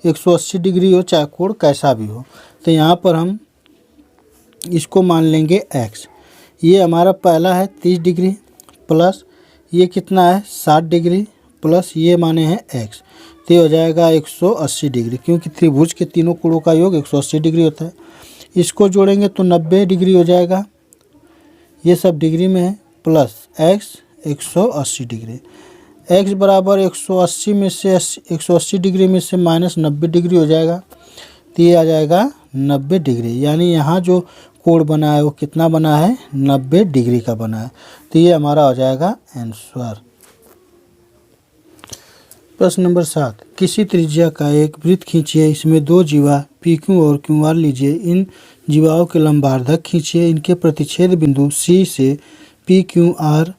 180 डिग्री हो चाहे कोण कैसा भी हो। तो यहाँ पर हम इसको मान लेंगे x। ये हमारा पहला है 30 डिग्री प्लस ये कितना है 60 डिग्री प्लस ये माने हैं x। तो ये हो जाएगा 180 डिग्री क्योंकि त्रिभुज के तीनों कोणों का योग 180 डिग्री होता है। इसको जोड़ेंगे तो 90 डिग्री हो जाएगा, ये सब डिग्री में है, प्लस x 180 डिग्री। x बराबर 180 में से 180 डिग्री में से माइनस 90 डिग्री हो जाएगा। तो ये आ जाएगा 90 डिग्री यानी यहाँ जो कोण बना है वो कितना बना है 90 डिग्री का बना है। तो ये हमारा हो जाएगा आंसर। प्रश्न नंबर 7, किसी त्रिज्या का एक वृत्त खींचिए, इसमें दो जीवा PQ और QR लीजिए। इन जीवाओं के लंबार्धक खींचिए, इनके प्रतिच्छेद बिंदु C से PQR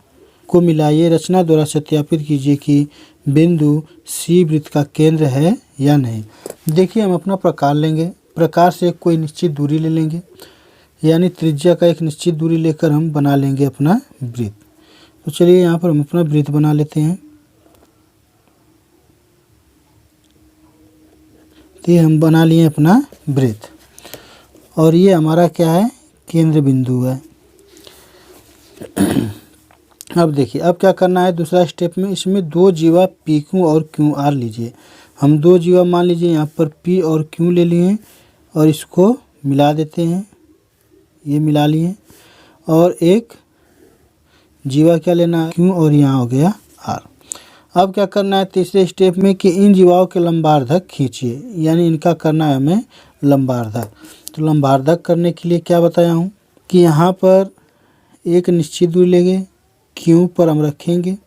को मिलाइए। रचना द्वारा सत्यापित कीजिए कि बिंदु C वृत्त का केंद्र है या नहीं। देखिए हम अपना प्रकार लेंगे। प्रकार से कोई निश्चित दूरी ले लेंगे यानी त्रिज्या का एक निश्चित दूरी लेकर हम बना लेंगे अपना वृत्त। तो चलिए यहाँ पर हम अपना वृत्त बना लेते हैं। तो ये हम बना लिए अपना वृत्त और ये हमारा क्या है केंद्र बिंदु है। अब देखिए अब क्या करना है दूसरा स्टेप में, इसमें दो जीवा PQ और QR लीजिए। हम दो जीवा मान लीजिए यहाँ पर P और Q ले लिए और इसको मिला देते हैं। ये मिला लिए और एक जीवा क्या लेना है Q और यहाँ हो गया R। अब क्या करना है तीसरे स्टेप में कि इन जीवाओं के लंबार्धक खींचिए यानी इनका करना है हमें लंबार्धक। तो लंबार्धक करने के लिए क्या बताया हूँ कि यहाँ पर एक निश्चित दूरी लेंगे, Q पर हम रखेंगे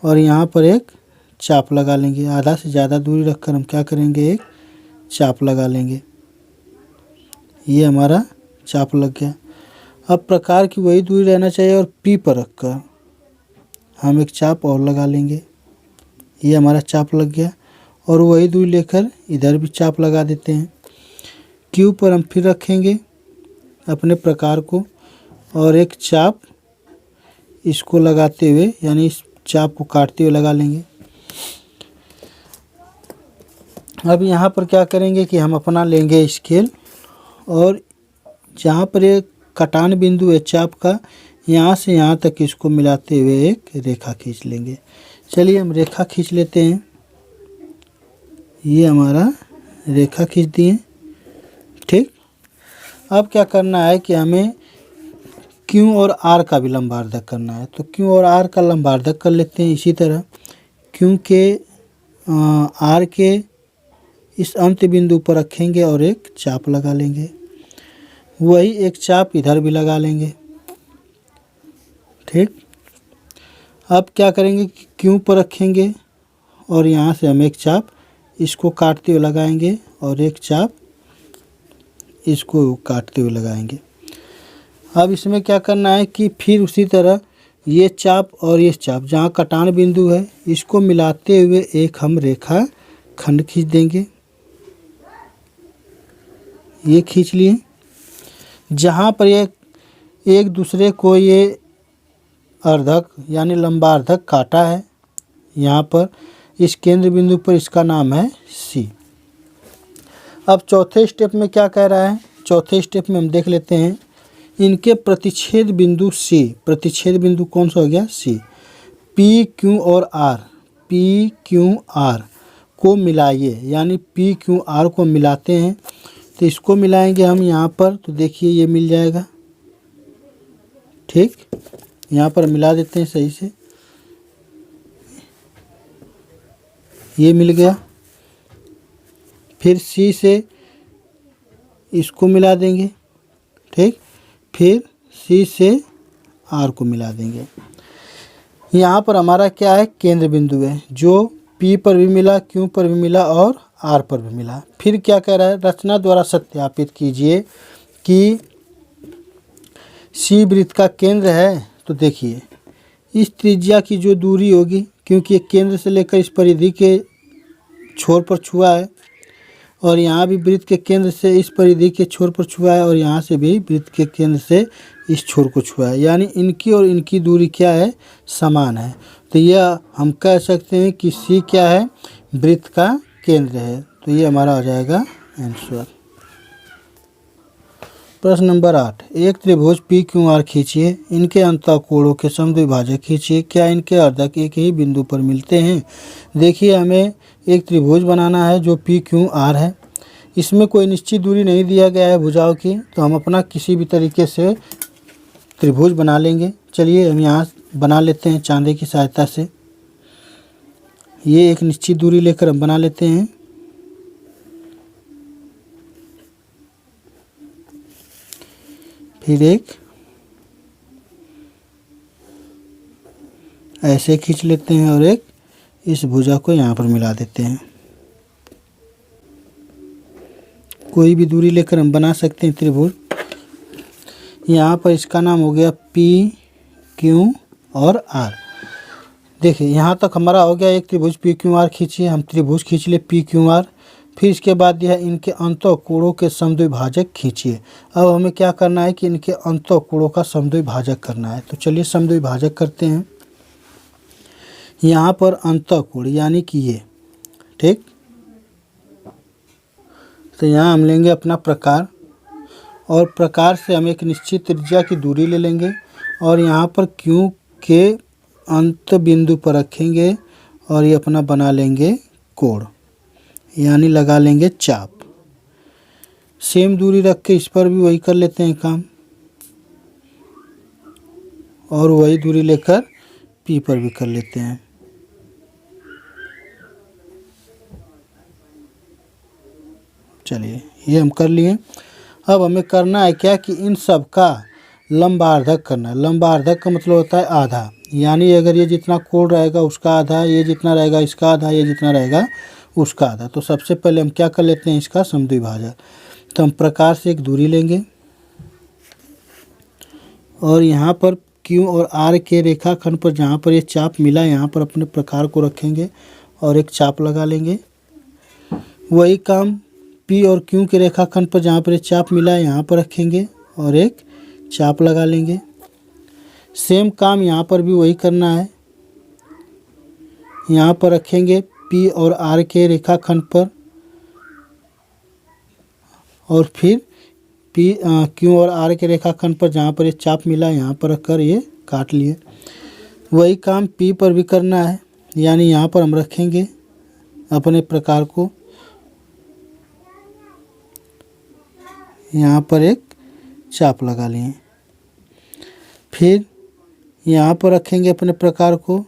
और यहाँ पर एक चाप लगा लेंगे। आधा से ज़्यादा दूरी रखकर हम क्या करेंगे एक चाप लगा लेंगे। ये हमारा चाप लग गया। अब प्रकार की वही दूरी रहना चाहिए और P पर रखकर हम एक चाप और लगा लेंगे। ये हमारा चाप लग गया। और वही दूरी लेकर इधर भी चाप लगा देते हैं। क्यू पर हम फिर रखेंगे अपने प्रकार को और एक चाप इसको लगाते हुए, यानी इस चाप को काटते हुए लगा लेंगे। अब यहाँ पर क्या करेंगे कि हम अपना लेंगे स्केल और जहाँ पर एक कटान बिंदु है चाप का, यहाँ से यहाँ तक इसको मिलाते हुए एक रेखा खींच लेंगे। चलिए हम रेखा खींच लेते हैं। ये हमारा रेखा खींच दिए। ठीक, अब क्या करना है कि हमें क्यू और आर का भी लंबार्धक करना है। तो क्यू और आर का लंबार्धक कर लेते हैं। इसी तरह क्यू के आर के इस अंत बिंदु पर रखेंगे और एक चाप लगा लेंगे। वही एक चाप इधर भी लगा लेंगे। ठीक, अब क्या करेंगे कि क्यू पर रखेंगे और यहाँ से हम एक चाप इसको काटते हुए लगाएंगे और एक चाप इसको काटते हुए लगाएंगे। अब इसमें क्या करना है कि फिर उसी तरह ये चाप और ये चाप जहाँ कटान बिंदु है इसको मिलाते हुए एक हम रेखा खंड खींच देंगे। ये खींच लिए। जहाँ पर ये एक दूसरे को ये अर्धक यानी लंबार्धक काटा है, यहाँ पर इस केंद्र बिंदु पर इसका नाम है सी। अब चौथे स्टेप में क्या कह रहा है? चौथे स्टेप में हम देख लेते हैं इनके प्रतिच्छेद बिंदु सी। प्रतिच्छेद बिंदु कौन सा हो गया? सी। पी क्यू और आर, पी क्यू आर को मिलाइए, यानी पी क्यू आर को मिलाते हैं। तो इसको मिलाएंगे हम यहाँ पर, तो देखिए ये मिल जाएगा। ठीक, यहाँ पर मिला देते हैं सही से। ये मिल गया। फिर सी से इसको मिला देंगे। ठीक, फिर सी से आर को मिला देंगे। यहाँ पर हमारा क्या है? केंद्र बिंदु है जो पी पर भी मिला, क्यू पर भी मिला और आर पर भी मिला। फिर क्या कह रहा है? रचना द्वारा सत्यापित कीजिए कि सी वृत्त का केंद्र है। तो देखिए इस त्रिज्या की जो दूरी होगी, क्योंकि केंद्र से लेकर इस परिधि के छोर पर छुआ है और यहाँ भी वृत्त के केंद्र से इस परिधि के छोर पर छुआ है और यहाँ से भी वृत्त के केंद्र से इस छोर को छुआ है, यानी इनकी और इनकी दूरी क्या है? समान है। तो यह हम कह सकते हैं कि सी क्या है? वृत्त का केंद्र है। तो ये हमारा हो जाएगा आंसर। प्रश्न नंबर 8, एक त्रिभुज पी क्यू आर खींचिए, इनके अंतःकोणों के समद्विभाजक खींचिए, क्या इनके अर्धक एक ही बिंदु पर मिलते हैं? देखिए हमें एक त्रिभुज बनाना है जो पी क्यू आर है। इसमें कोई निश्चित दूरी नहीं दिया गया है भुजाओं की, तो हम अपना किसी भी तरीके से त्रिभुज बना लेंगे। चलिए हम यहाँ बना लेते हैं चांदे की सहायता से। ये एक निश्चित दूरी लेकर हम बना लेते हैं। फिर एक ऐसे खींच लेते हैं और एक इस भुजा को यहाँ पर मिला देते हैं। कोई भी दूरी लेकर हम बना सकते हैं त्रिभुज। यहाँ पर इसका नाम हो गया पी क्यू और आर। देखिए यहाँ तक हमारा हो गया एक त्रिभुज पी क्यू आर। खींचिए, हम त्रिभुज खींच ले पी क्यू आर। फिर इसके बाद यह इनके अंतःकोणों के समद्विभाजक खींचिए। अब हमें क्या करना है कि इनके अंतःकोणों का समद्विभाजक करना है। तो चलिए समद्विभाजक करते हैं। यहाँ पर अंतःकोण यानी कि ये, ठीक, तो यहाँ हम लेंगे अपना प्रकार और प्रकार से हम एक निश्चित त्रिज्या की दूरी ले लेंगे और यहाँ पर क्यू के अंत बिंदु पर रखेंगे और ये अपना बना लेंगे कोण, यानी लगा लेंगे चाप। सेम दूरी रख के इस पर भी वही कर लेते हैं काम और वही दूरी लेकर पी पर भी कर लेते हैं। चलिए ये हम कर लिए। अब हमें करना है क्या कि इन सब का लंबार्धक करना है। लंबार्धक का मतलब होता है आधा, यानी अगर ये जितना कोण रहेगा उसका आधा, ये जितना रहेगा इसका आधा, ये जितना रहेगा उसका आधा। तो सबसे पहले हम क्या कर लेते हैं? इसका समद्विभाजक। तो हम प्रकार से एक दूरी लेंगे और यहाँ पर क्यू और आर के रेखाखंड पर जहाँ पर ये चाप मिला यहाँ पर अपने प्रकार को रखेंगे और एक चाप लगा लेंगे। वही काम P और Q के रेखाखंड पर जहाँ पर चाप मिला है यहाँ पर रखेंगे और एक चाप लगा लेंगे। सेम काम यहाँ पर भी वही करना है। यहाँ पर रखेंगे P और R के रेखाखंड पर और फिर Q और R के रेखाखंड पर जहाँ पर ये चाप मिला यहाँ पर रखकर ये काट लिए। वही काम P पर भी करना है, यानी यहाँ पर हम रखेंगे अपने प्रकार को, यहाँ पर एक चाप लगा लिए। फिर यहाँ पर रखेंगे अपने प्रकार को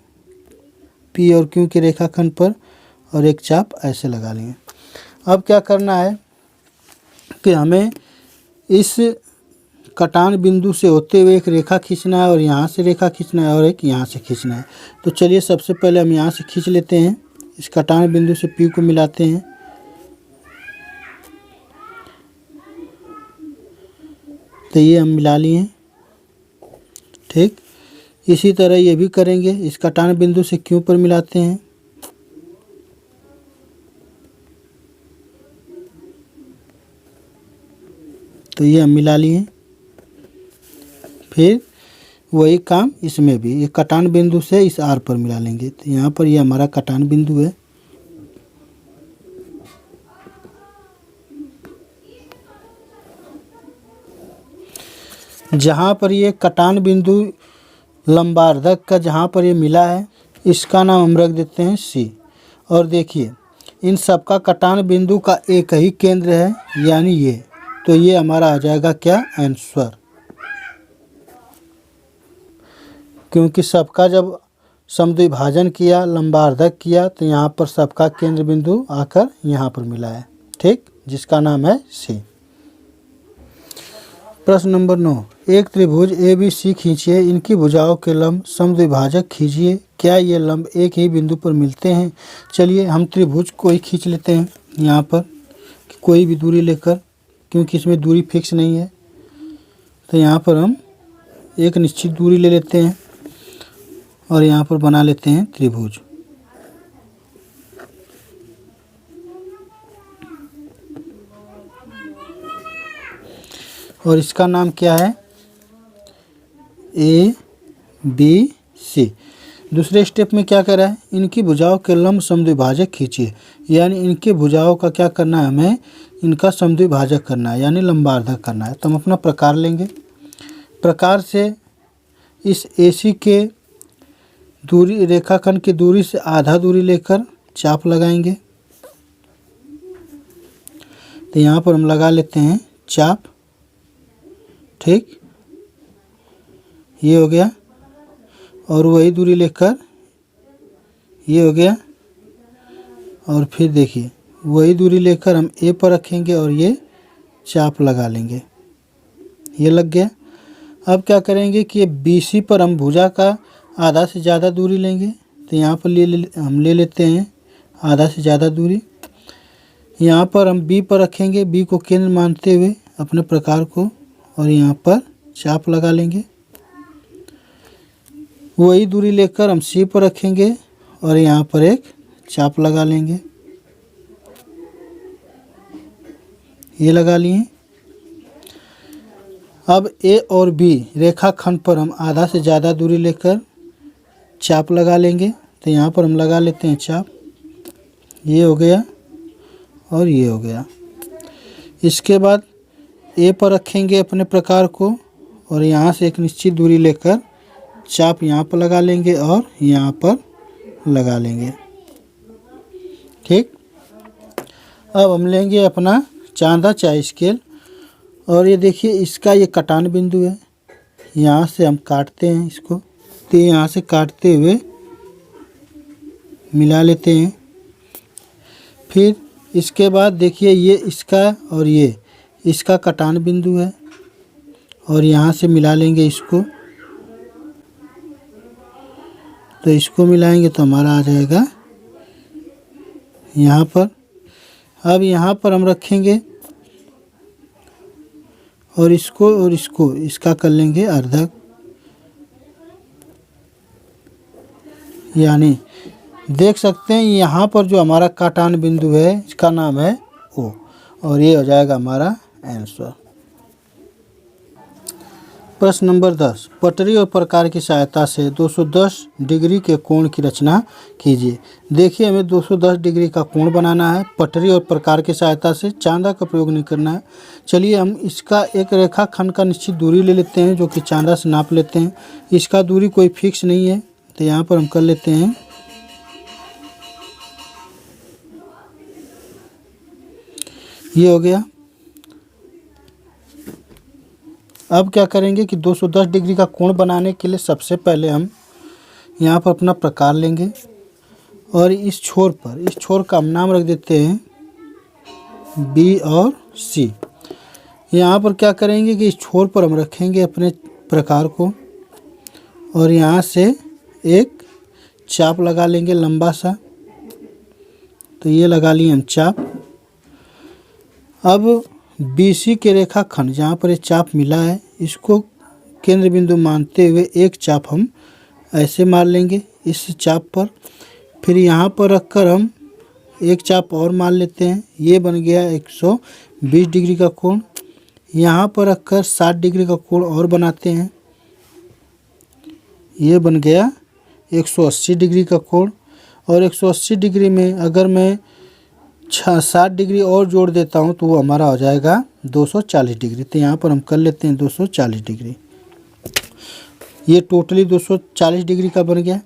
P और Q के रेखाखंड पर और एक चाप ऐसे लगा लिए। अब क्या करना है कि हमें इस कटान बिंदु से होते हुए एक रेखा खींचना है और यहाँ से रेखा खींचना है और एक यहाँ से खींचना है। तो चलिए सबसे पहले हम यहाँ से खींच लेते हैं। इस कटान बिंदु से P को मिलाते हैं। तो ये हम मिला लिए हैं। ठीक, इसी तरह ये भी करेंगे। इस कटान बिंदु से Q पर मिलाते हैं। तो ये हम मिला लिए। फिर वही काम इसमें भी, ये कटान बिंदु से इस R पर मिला लेंगे। तो यहाँ पर ये हमारा कटान बिंदु है। जहाँ पर ये कटान बिंदु लंबार्धक का जहाँ पर ये मिला है, इसका नाम हम रख देते हैं C। और देखिए इन सब का कटान बिंदु का एक ही केंद्र है, यानी ये। तो ये हमारा आ जाएगा क्या, आंसर। क्योंकि सबका जब समद्विभाजन किया, लंबार्धक किया, तो यहाँ पर सबका केंद्र बिंदु आकर यहाँ पर मिला है। ठीक, जिसका नाम है C। प्रश्न नंबर 9, एक त्रिभुज ABC खींचिए, इनकी भुजाओं के लंब समद्विभाजक खींचिए, क्या ये लंब एक ही बिंदु पर मिलते हैं। चलिए हम त्रिभुज को ही खींच लेते हैं यहाँ पर, कोई भी दूरी लेकर, क्योंकि इसमें दूरी फिक्स नहीं है। तो यहाँ पर हम एक निश्चित दूरी ले लेते हैं और यहाँ पर बना लेते हैं त्रिभुज। और इसका नाम क्या है, ABC। दूसरे स्टेप में क्या करा है, इनकी भुजाओं के लंब समद्विभाजक खींचिए, यानी इनके भुजाओं का क्या करना है, हमें इनका समद्विभाजक करना है, यानी लंबार्धक करना है। तो हम अपना प्रकार लेंगे। प्रकार से इस AC के दूरी, रेखाखंड की दूरी से आधा दूरी लेकर चाप लगाएंगे। तो यहाँ पर हम लगा लेते हैं चाप। ठीक, ये हो गया। और वही दूरी लेकर ये हो गया। और फिर देखिए वही दूरी लेकर हम A पर रखेंगे और ये चाप लगा लेंगे। ये लग गया। अब क्या करेंगे कि BC पर हम भुजा का आधा से ज़्यादा दूरी लेंगे। तो यहाँ पर हम ले लेते हैं आधा से ज़्यादा दूरी। यहाँ पर हम B पर रखेंगे, B को केंद्र मानते हुए अपने प्रकार को, और यहाँ पर चाप लगा लेंगे। वही दूरी लेकर हम C पर रखेंगे और यहाँ पर एक चाप लगा लेंगे। ये लगा लिए। अब A और B रेखाखंड पर हम आधा से ज़्यादा दूरी लेकर चाप लगा लेंगे। तो यहाँ पर हम लगा लेते हैं चाप। ये हो गया और ये हो गया। इसके बाद A पर रखेंगे अपने प्रकार को और यहाँ से एक निश्चित दूरी लेकर चाप यहाँ पर लगा लेंगे और यहाँ पर लगा लेंगे। ठीक, अब हम लेंगे अपना चांदा चाहे स्केल, और ये देखिए इसका ये कटान बिंदु है। यहाँ से हम काटते हैं इसको। तो यहाँ से काटते हुए मिला लेते हैं। फिर इसके बाद देखिए ये इसका और ये इसका कटान बिंदु है और यहाँ से मिला लेंगे इसको। तो इसको मिलाएंगे तो हमारा आ जाएगा यहाँ पर। अब यहाँ पर हम रखेंगे और इसको इसका कर लेंगे अर्धक, यानी देख सकते हैं यहाँ पर जो हमारा काटान बिंदु है इसका नाम है ओ, और ये हो जाएगा हमारा आंसर। प्रश्न नंबर 10, पटरी और प्रकार की सहायता से 210 डिग्री के कोण की रचना कीजिए। देखिए हमें 210 डिग्री का कोण बनाना है। पटरी और प्रकार की सहायता से, चांदा का प्रयोग नहीं करना है। चलिए हम इसका एक रेखाखंड का निश्चित दूरी ले लेते हैं जो कि चांदा से नाप लेते हैं। इसका दूरी कोई फिक्स नहीं है तो यहाँ पर हम कर लेते हैं ये हो गया। अब क्या करेंगे कि 210 डिग्री का कोण बनाने के लिए सबसे पहले हम यहाँ पर अपना प्रकार लेंगे और इस छोर का हम नाम रख देते हैं बी और सी। यहाँ पर क्या करेंगे कि इस छोर पर हम रखेंगे अपने प्रकार को और यहाँ से एक चाप लगा लेंगे लंबा सा। तो ये लगा लिए हम चाप। अब BC के रेखाखंड जहाँ पर ये चाप मिला है इसको केंद्र बिंदु मानते हुए एक चाप हम ऐसे मार लेंगे इस चाप पर। फिर यहाँ पर रखकर हम एक चाप और मार लेते हैं। ये बन गया 120 डिग्री का कोण। यहाँ पर रखकर 60 डिग्री का कोण और बनाते हैं। ये बन गया 180 डिग्री का कोण। और 180 डिग्री में अगर मैं 60 डिग्री और जोड़ देता हूँ तो वो हमारा हो जाएगा 240 डिग्री। तो यहाँ पर हम कर लेते हैं 240 डिग्री। ये टोटली 240 डिग्री का बन गया।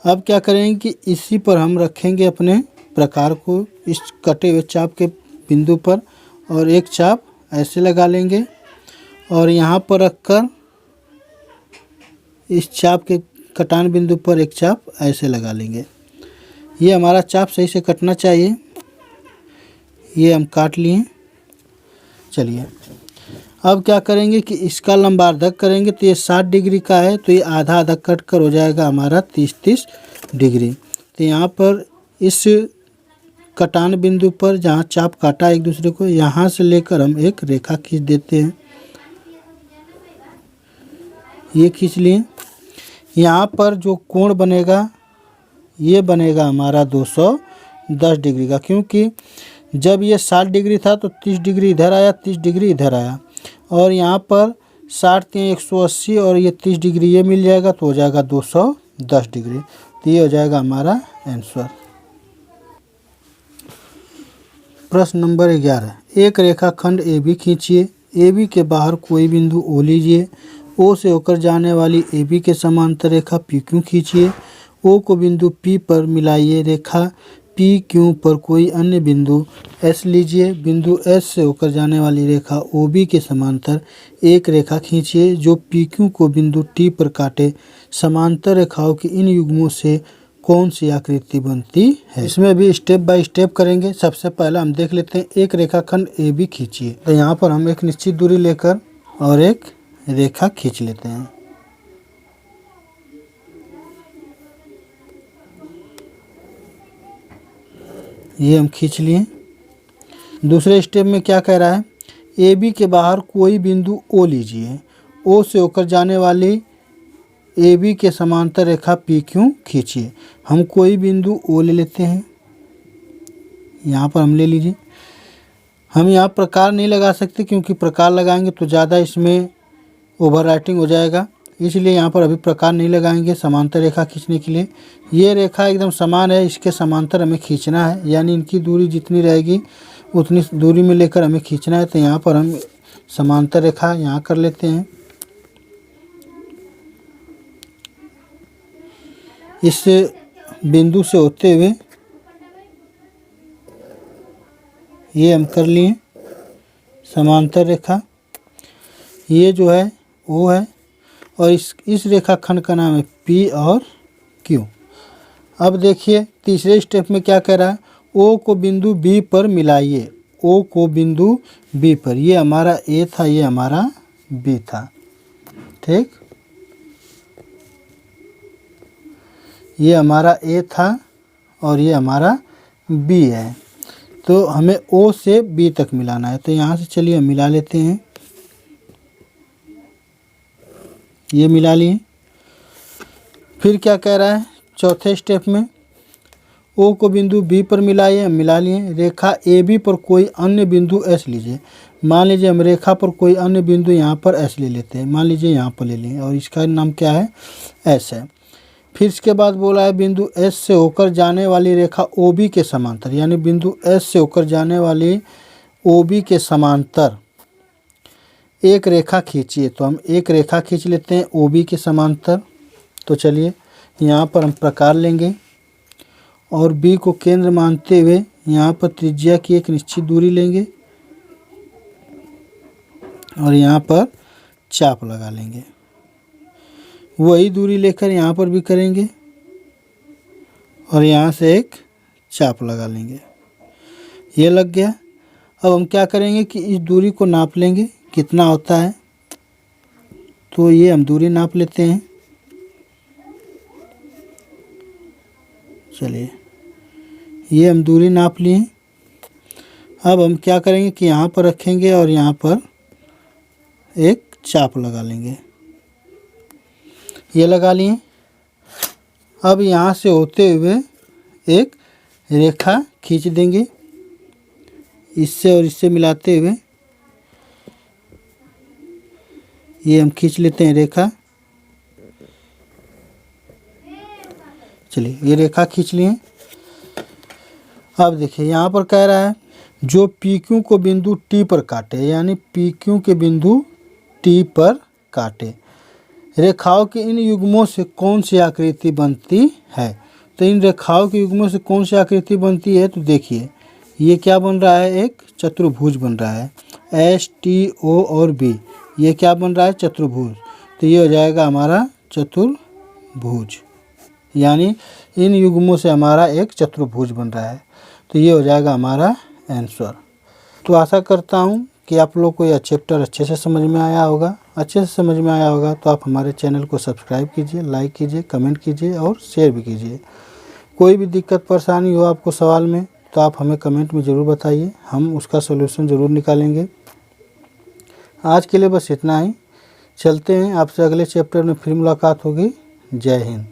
अब क्या करेंगे कि इसी पर हम रखेंगे अपने प्रकार को इस कटे हुए चाप के बिंदु पर और एक चाप ऐसे लगा लेंगे और यहाँ पर रखकर इस चाप के कटान बिंदु पर एक चाप ऐसे लगा लेंगे। ये हमारा चाप सही से कटना चाहिए। ये हम काट लिए। चलिए अब क्या करेंगे कि इसका लंबार्धक करेंगे तो ये 60 डिग्री का है तो ये आधा आधा कट कर हो जाएगा हमारा 30-30 डिग्री। तो यहाँ पर इस कटान बिंदु पर जहाँ चाप काटा एक दूसरे को यहाँ से लेकर हम एक रेखा खींच देते हैं। ये खींच लिए। यहाँ पर जो कोण बनेगा ये बनेगा हमारा 210 डिग्री का, क्योंकि जब ये 60 डिग्री था तो 30 डिग्री इधर आया 30 डिग्री इधर आया और यहाँ पर 60 3 180 और ये 30 डिग्री ये मिल जाएगा तो हो जाएगा 210 डिग्री। तो ये हो जाएगा हमारा आंसर। प्रश्न नंबर 11, एक रेखाखंड AB खींचिए। AB के बाहर कोई बिंदु O लीजिए। O से होकर जाने वाली AB के समांतर रेखा PQ खींचिए। O को बिंदु P पर मिलाइए। रेखा PQ पर कोई अन्य बिंदु S लीजिए। बिंदु S से होकर जाने वाली रेखा OB के समांतर एक रेखा खींचिए जो PQ को बिंदु T पर काटे। समांतर रेखाओं की इन युग्मों से कौन सी आकृति बनती है। इसमें भी स्टेप बाय स्टेप करेंगे। सबसे पहले हम देख लेते हैं एक रेखाखंड AB खींचिए। तो यहाँ पर हम एक निश्चित दूरी लेकर और एक रेखा खींच लेते हैं। ये हम खींच लिए। दूसरे स्टेप में क्या कह रहा है, AB के बाहर कोई बिंदु O लीजिए। O से होकर जाने वाली AB के समांतर रेखा PQ खींचिए। हम कोई बिंदु O ले लेते हैं। यहाँ पर हम ले लीजिए। हम यहाँ प्रकार नहीं लगा सकते क्योंकि प्रकार लगाएंगे तो ज़्यादा इसमें ओवरराइटिंग हो जाएगा, इसलिए यहाँ पर अभी प्रकार नहीं लगाएंगे समांतर रेखा खींचने के लिए। ये रेखा एकदम समान है, इसके समांतर हमें खींचना है, यानी इनकी दूरी जितनी रहेगी उतनी दूरी में लेकर हमें खींचना है। तो यहाँ पर हम समांतर रेखा यहाँ कर लेते हैं। इस बिंदु से होते हुए ये हम कर लिए समांतर रेखा। ये जो है O है और इस रेखाखंड का नाम है P और Q। अब देखिए तीसरे स्टेप में क्या कह रहा है, O को बिंदु B पर मिलाइए। O को बिंदु B पर, ये हमारा A था ये हमारा B था, ठीक। ये हमारा A था और ये हमारा B है। तो हमें O से B तक मिलाना है। तो यहाँ से चलिए हम मिला लेते हैं। ये मिला लिए। फिर क्या कह रहा है चौथे स्टेप में, ओ को बिंदु बी पर मिलाइए, मिला लिए। रेखा ए बी पर कोई अन्य बिंदु एस लीजिए। मान लीजिए हम रेखा पर कोई अन्य बिंदु यहाँ पर एस ले लेते हैं, मान लीजिए यहाँ पर ले लें और इसका नाम क्या है, एस है। फिर इसके बाद बोला है बिंदु एस से होकर जाने वाली रेखा ओ बी के समांतर, यानी बिंदु एस से होकर जाने वाली ओ बी के समांतर एक रेखा खींचिए। तो हम एक रेखा खींच लेते हैं ओ बी के समांतर। तो चलिए यहाँ पर हम प्रकार लेंगे और बी को केंद्र मानते हुए यहाँ पर त्रिज्या की एक निश्चित दूरी लेंगे और यहाँ पर चाप लगा लेंगे। वही दूरी लेकर यहाँ पर भी करेंगे और यहाँ से एक चाप लगा लेंगे। ये लग गया। अब हम क्या करेंगे कि इस दूरी को नाप लेंगे कितना होता है। तो ये हम दूरी नाप लेते हैं। चलिए ये हम दूरी नाप लिए। अब हम क्या करेंगे कि यहाँ पर रखेंगे और यहाँ पर एक चाप लगा लेंगे। ये लगा लिए। अब यहाँ से होते हुए एक रेखा खींच देंगे, इससे और इससे मिलाते हुए ये हम खींच लेते हैं रेखा। चलिए ये रेखा खींच लिए। अब देखिए यहाँ पर कह रहा है जो पी क्यू को बिंदु टी पर काटे, यानी पी क्यू के बिंदु टी पर काटे, रेखाओं के इन युग्मों से कौन सी आकृति बनती है। तो इन रेखाओं के युग्मों से कौन सी आकृति बनती है, तो देखिए ये क्या बन रहा है, एक चतुर्भुज बन रहा है। एस टी ओ और बी, ये क्या बन रहा है, चतुर्भुज। तो ये हो जाएगा हमारा चतुर्भुज, यानी इन युग्मों से हमारा एक चतुर्भुज बन रहा है। तो ये हो जाएगा हमारा आंसर। तो आशा करता हूँ कि आप लोग को यह चैप्टर अच्छे से समझ में आया होगा। अच्छे से समझ में आया होगा तो आप हमारे चैनल को सब्सक्राइब कीजिए, लाइक कीजिए, कमेंट कीजिए और शेयर भी कीजिए। कोई भी दिक्कत परेशानी हो आपको सवाल में तो आप हमें कमेंट में ज़रूर बताइए, हम उसका सलूशन ज़रूर निकालेंगे। आज के लिए बस इतना ही। चलते हैं, आपसे अगले चैप्टर में फिर मुलाकात होगी। जय हिंद।